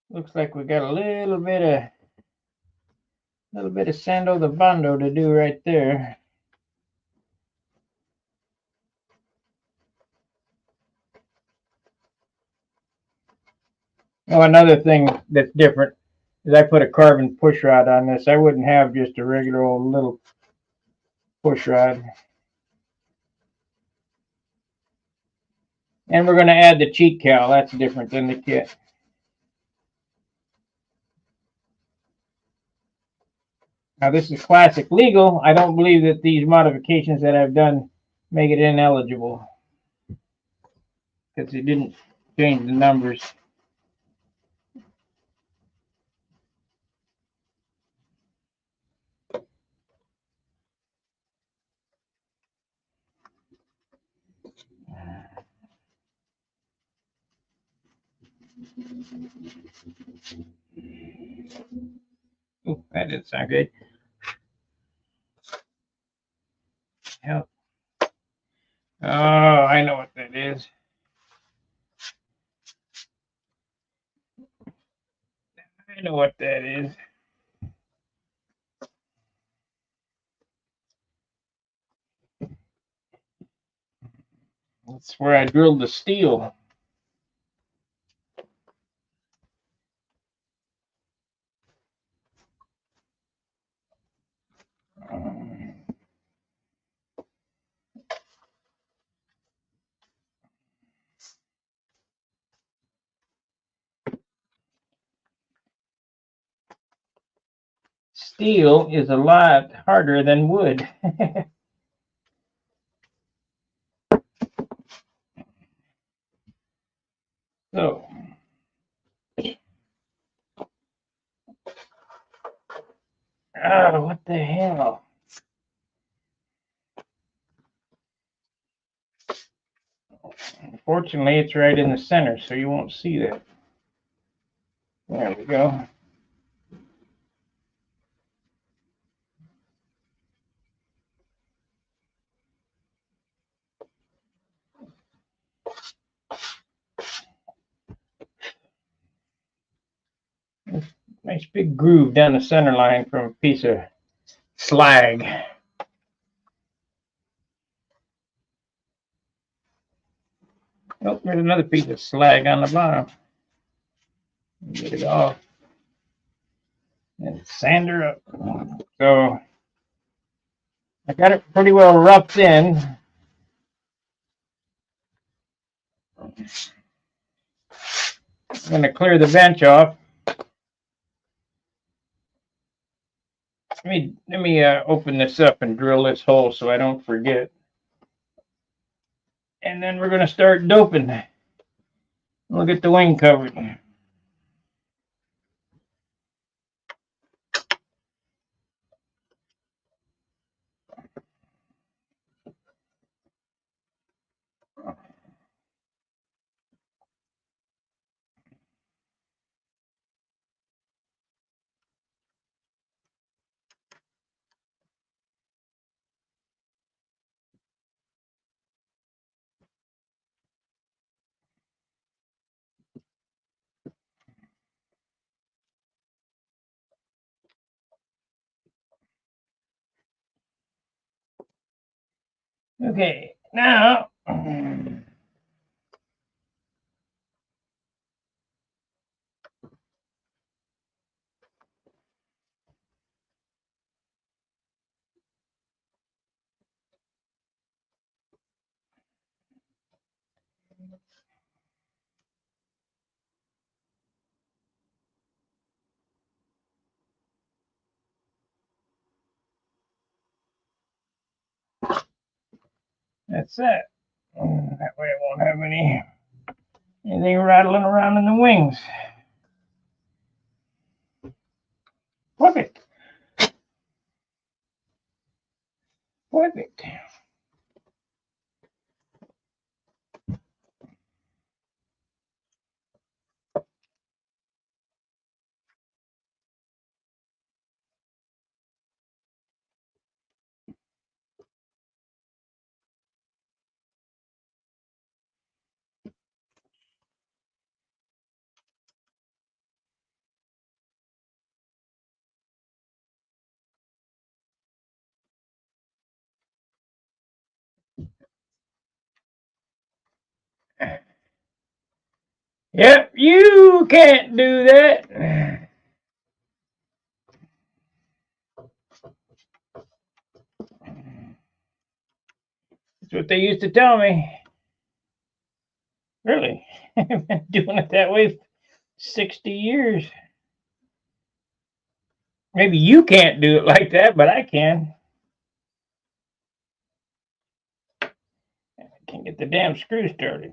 Looks like we got a little bit of sando the bando to do right there. Oh, another thing that's different is I put a carbon push rod on this. I wouldn't have just a regular old little push rod. And we're going to add the cheek cowl. That's different than the kit. Now, this is classic legal. I don't believe that these modifications that I've done make it ineligible because it didn't change the numbers. Ooh, that didn't sound good. Help. Oh, I know what that is. I know what that is. That's where I drilled the steel. Steel is a lot harder than wood. So, what the hell? Unfortunately, it's right in the center, so you won't see that. There we go. Nice big groove down the center line from a piece of slag. Oh, there's another piece of slag on the bottom. Get it off and sand her up. So I got it pretty well roughed in. I'm going to clear the bench off. Let me open this up and drill this hole so I don't forget. And then we're going to start doping. We'll get the wing covered. Okay, now that's it. That way I won't have anything rattling around in the wings. Perfect. Perfect. Yep, you can't do that. That's what they used to tell me. Really? I've been doing it that way for 60 years. Maybe you can't do it like that, but I can. I can't get the damn screw started.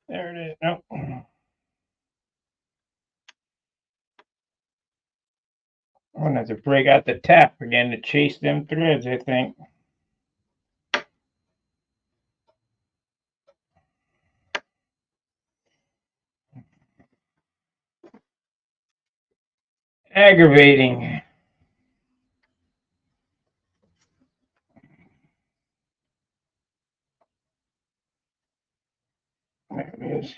There it is. Nope. I'm gonna have to break out the tap again to chase them threads, I think. Aggravating. There it is.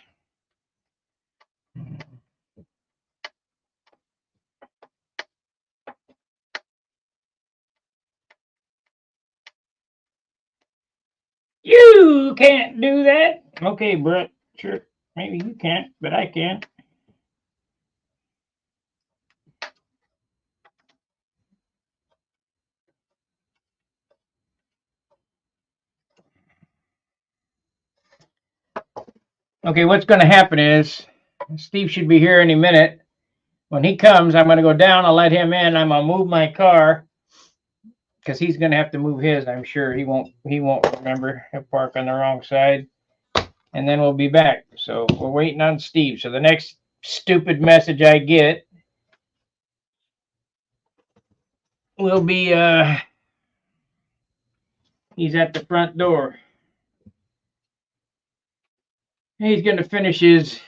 You can't do that. Okay, Brett. Sure. Maybe you can't, but I can. Okay, what's going to happen is Steve should be here any minute. When he comes, I'm going to go down. I'll let him in. I'm going to move my car because he's going to have to move his. I'm sure he won't remember. He'll park on the wrong side, and then we'll be back. So we're waiting on Steve. So the next stupid message I get will be he's at the front door. He's going to finish his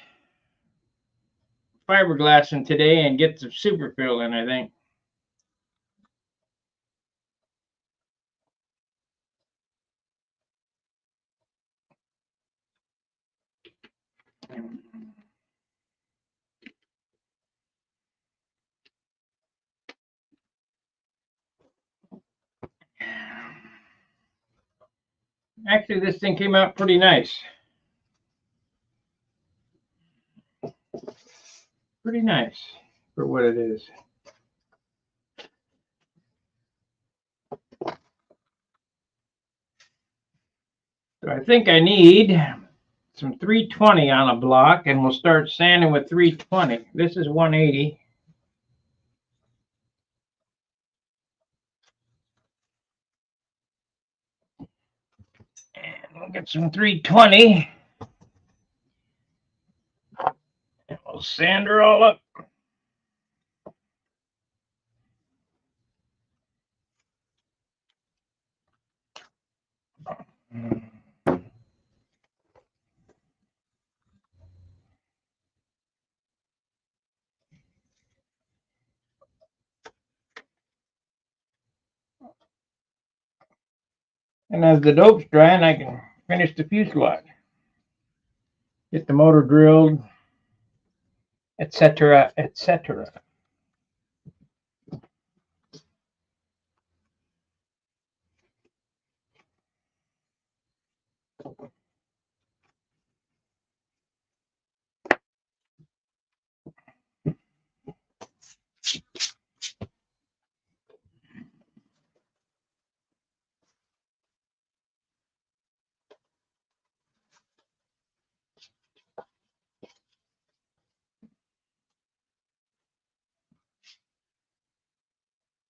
fiberglassing today and get some super fill in, I think. Actually, this thing came out pretty nice. Pretty nice for what it is. So I think I need some 320 on a block, and we'll start sanding with 320. This is 180. And we'll get some 320. And we'll sand her all up. And as the dope's drying, I can finish the fuselage. Get the motor drilled, etc., etc.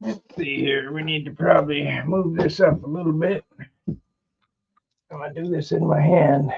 Let's see here. We need to probably move this up a little bit. I'm going to do this in my hand.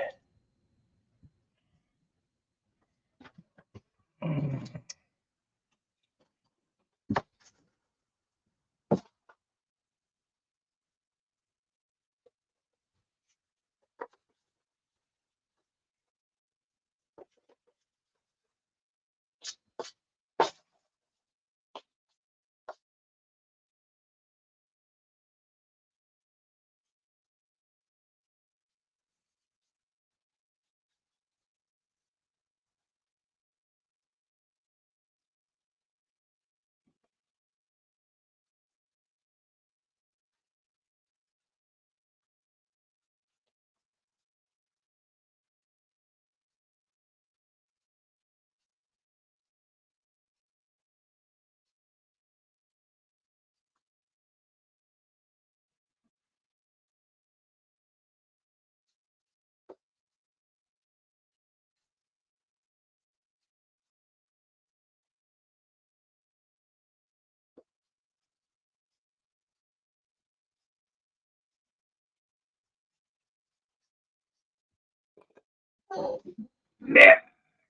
There.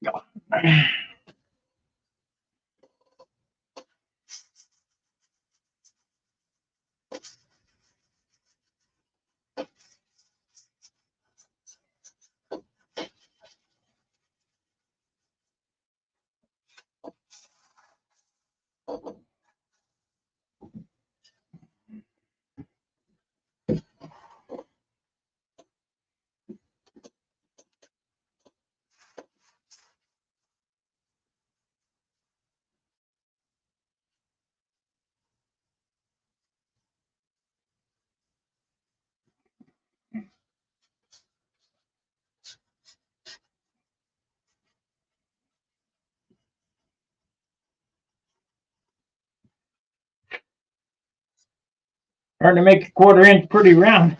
Go. Hard to make a 1/4 inch pretty round.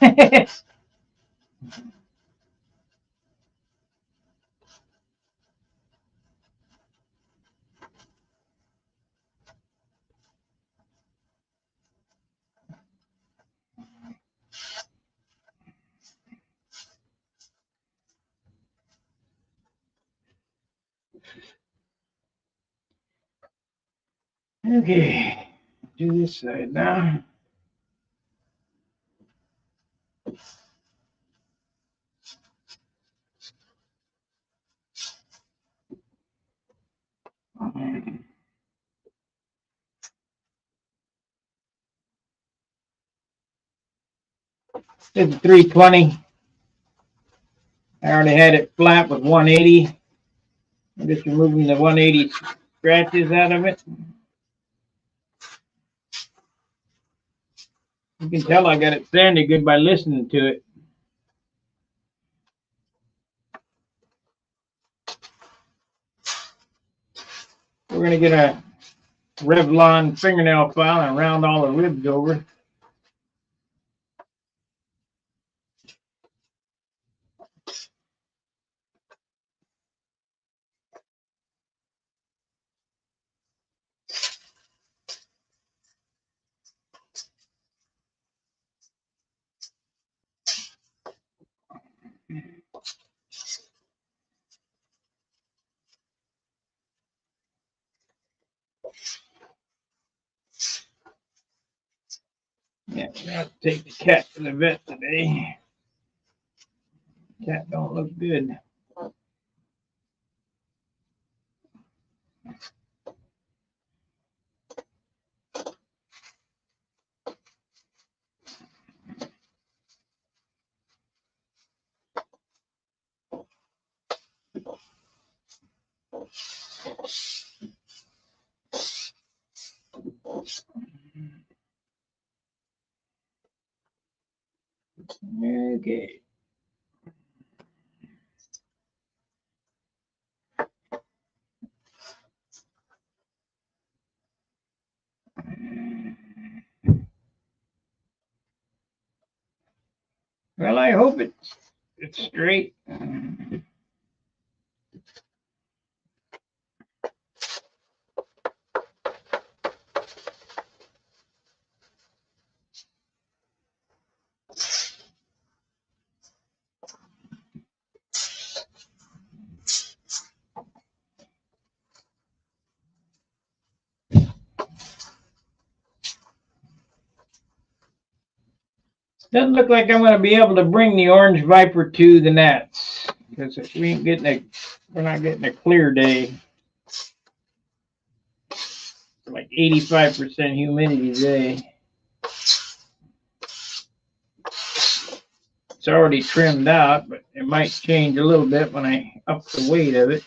Okay, do this side now. This is 320. I already had it flat with 180. I'm just removing the 180 scratches out of it. You can tell I got it sanded good by listening to it. We're going to get a Revlon fingernail file and round all the ribs over. Yeah, I have to take the cat to the vet today. Cat don't look good. Okay. Well, I hope it's straight. Doesn't look like I'm going to be able to bring the orange viper to the nets because we're not getting a clear day. Like 85% humidity today. It's already trimmed out, but it might change a little bit when I up the weight of it.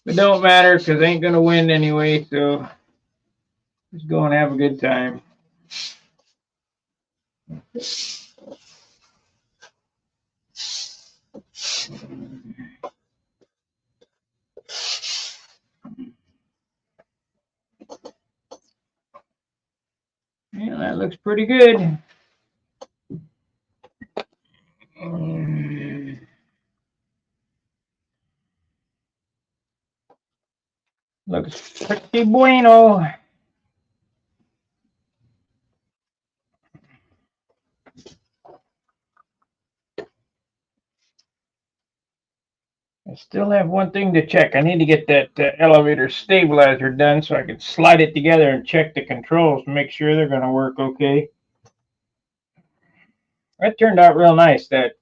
But don't matter because I ain't going to win anyway, so just go and have a good time. Yeah, that looks pretty good. Looks pretty bueno. I still have one thing to check. I need to get that elevator stabilizer done so I can slide it together and check the controls to make sure they're going to work okay. That turned out real nice, that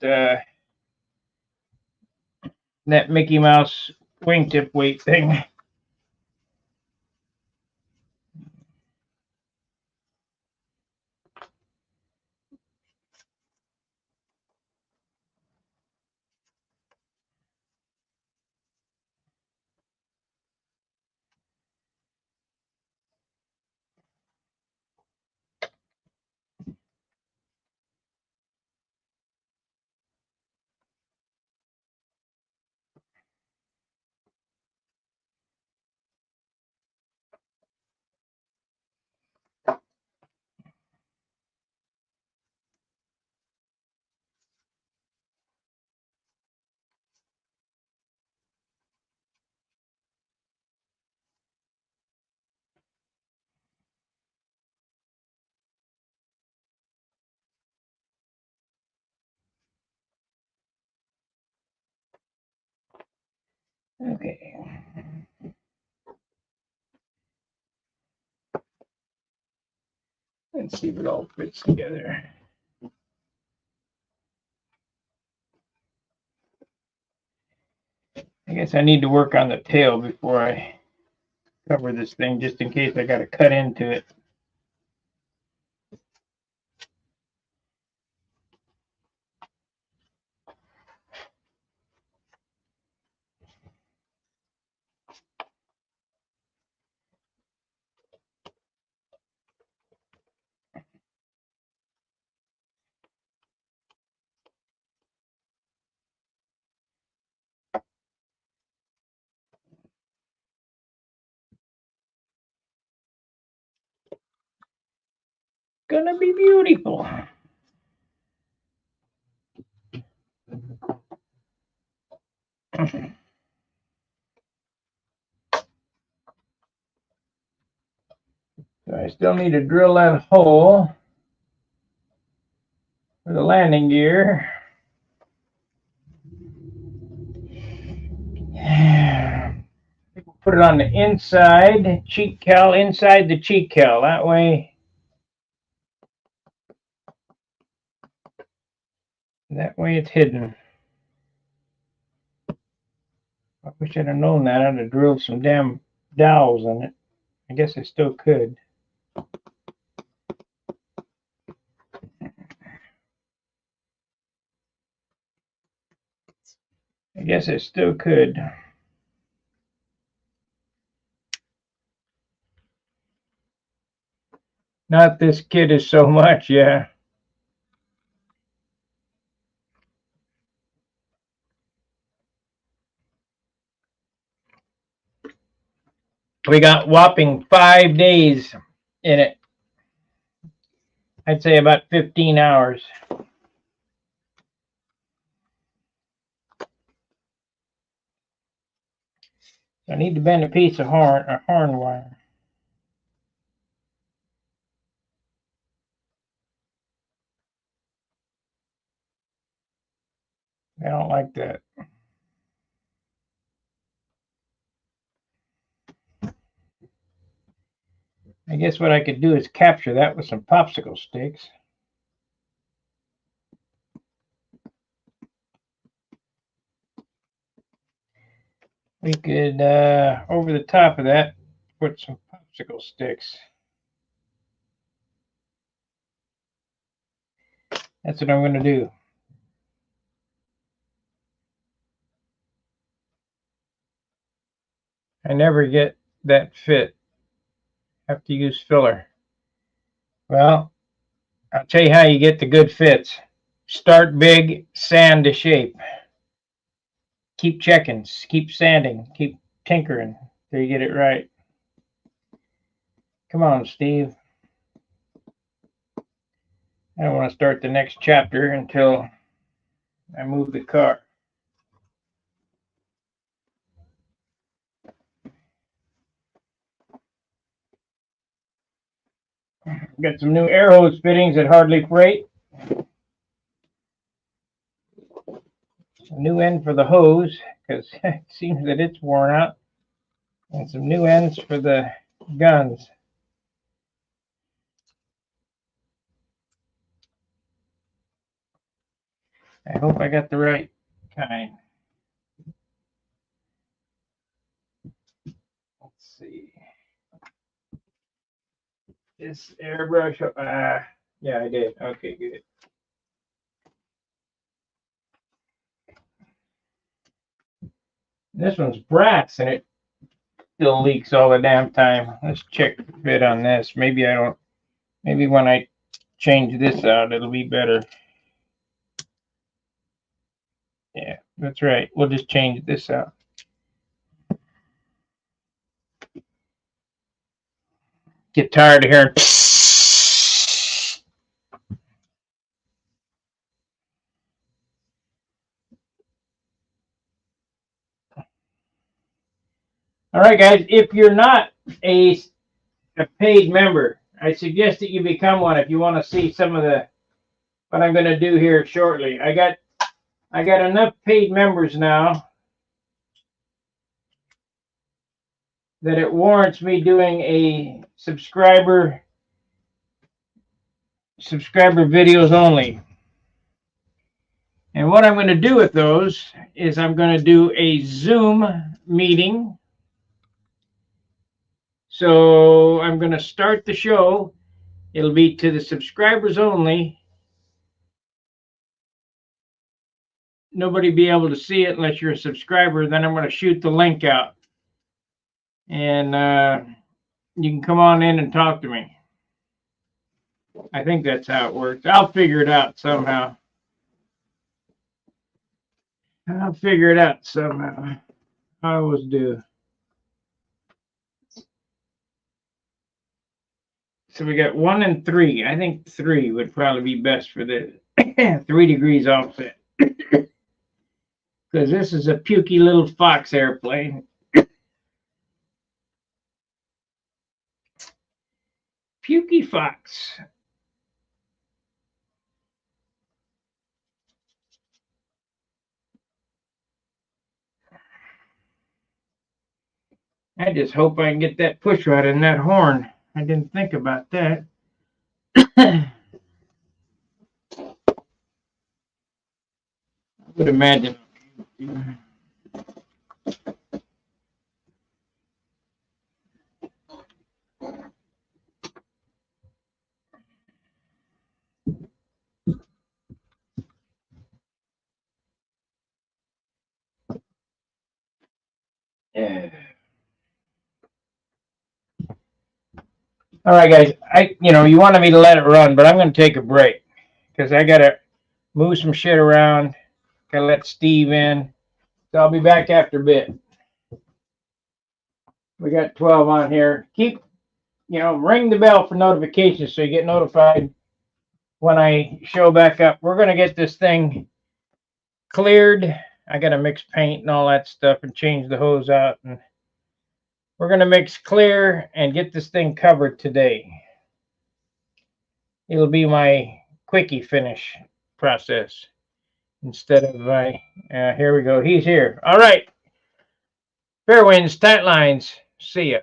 Mickey Mouse wingtip weight thing. Okay. Let's see if it all fits together. I guess I need to work on the tail before I cover this thing, just in case I got to cut into it. Gonna be beautiful. So I still need to drill that hole for the landing gear. Put it on the inside cheek cowl, inside the cheek cowl. That way it's hidden. I wish I'd have known that. I'd have drilled some damn dowels in it. I guess I still could. I guess I still could. Not this kid is so much, yeah. We got whopping 5 days in it. I'd say about 15 hours. I need to bend a piece of horn wire. I don't like that. I guess what I could do is capture that with some popsicle sticks. We could, over the top of that, put some popsicle sticks. That's what I'm going to do. I never get that fit. Have to use filler. Well, I'll tell you how you get the good fits. Start big, sand to shape. Keep checking, keep sanding, keep tinkering till you get it right. Come on, Steve. I don't want to start the next chapter until I move the car. Got some new air hose fittings at Hardly Freight. A new end for the hose because it seems that it's worn out. And some new ends for the guns. I hope I got the right kind. Let's see. This airbrush, yeah, I did. Okay, good. This one's brass and it still leaks all the damn time. Let's check the fit on this. Maybe when I change this out, it'll be better. Yeah, that's right. We'll just change this out. Get tired of hearing. All right, guys. If you're not a paid member, I suggest that you become one if you want to see some of what I'm going to do here shortly. I got enough paid members now that it warrants me doing a subscriber videos only. And what I'm going to do with those is I'm going to do a Zoom meeting. So I'm going to start the show. It'll be to the subscribers only. Nobody be able to see it unless you're a subscriber. Then I'm going to shoot the link out. And you can come on in and talk to me. I think that's how it works. I'll figure it out somehow. I always do. So we got 1 and 3. I think 3 would probably be best for the 3 degrees offset. Because this is a pukey little Fox airplane. Pukey Fox. I just hope I can get that push rod in that horn. I didn't think about that. I would imagine. Yeah. All right, guys. You wanted me to let it run, but I'm going to take a break because I got to move some shit around. Got to let Steve in. So I'll be back after a bit. We got 12 on here. Ring the bell for notifications so you get notified when I show back up. We're going to get this thing cleared. I got to mix paint and all that stuff and change the hose out. And we're going to mix clear and get this thing covered today. It'll be my quickie finish process instead of my, here we go. He's here. All right. Fair winds, tight lines. See ya.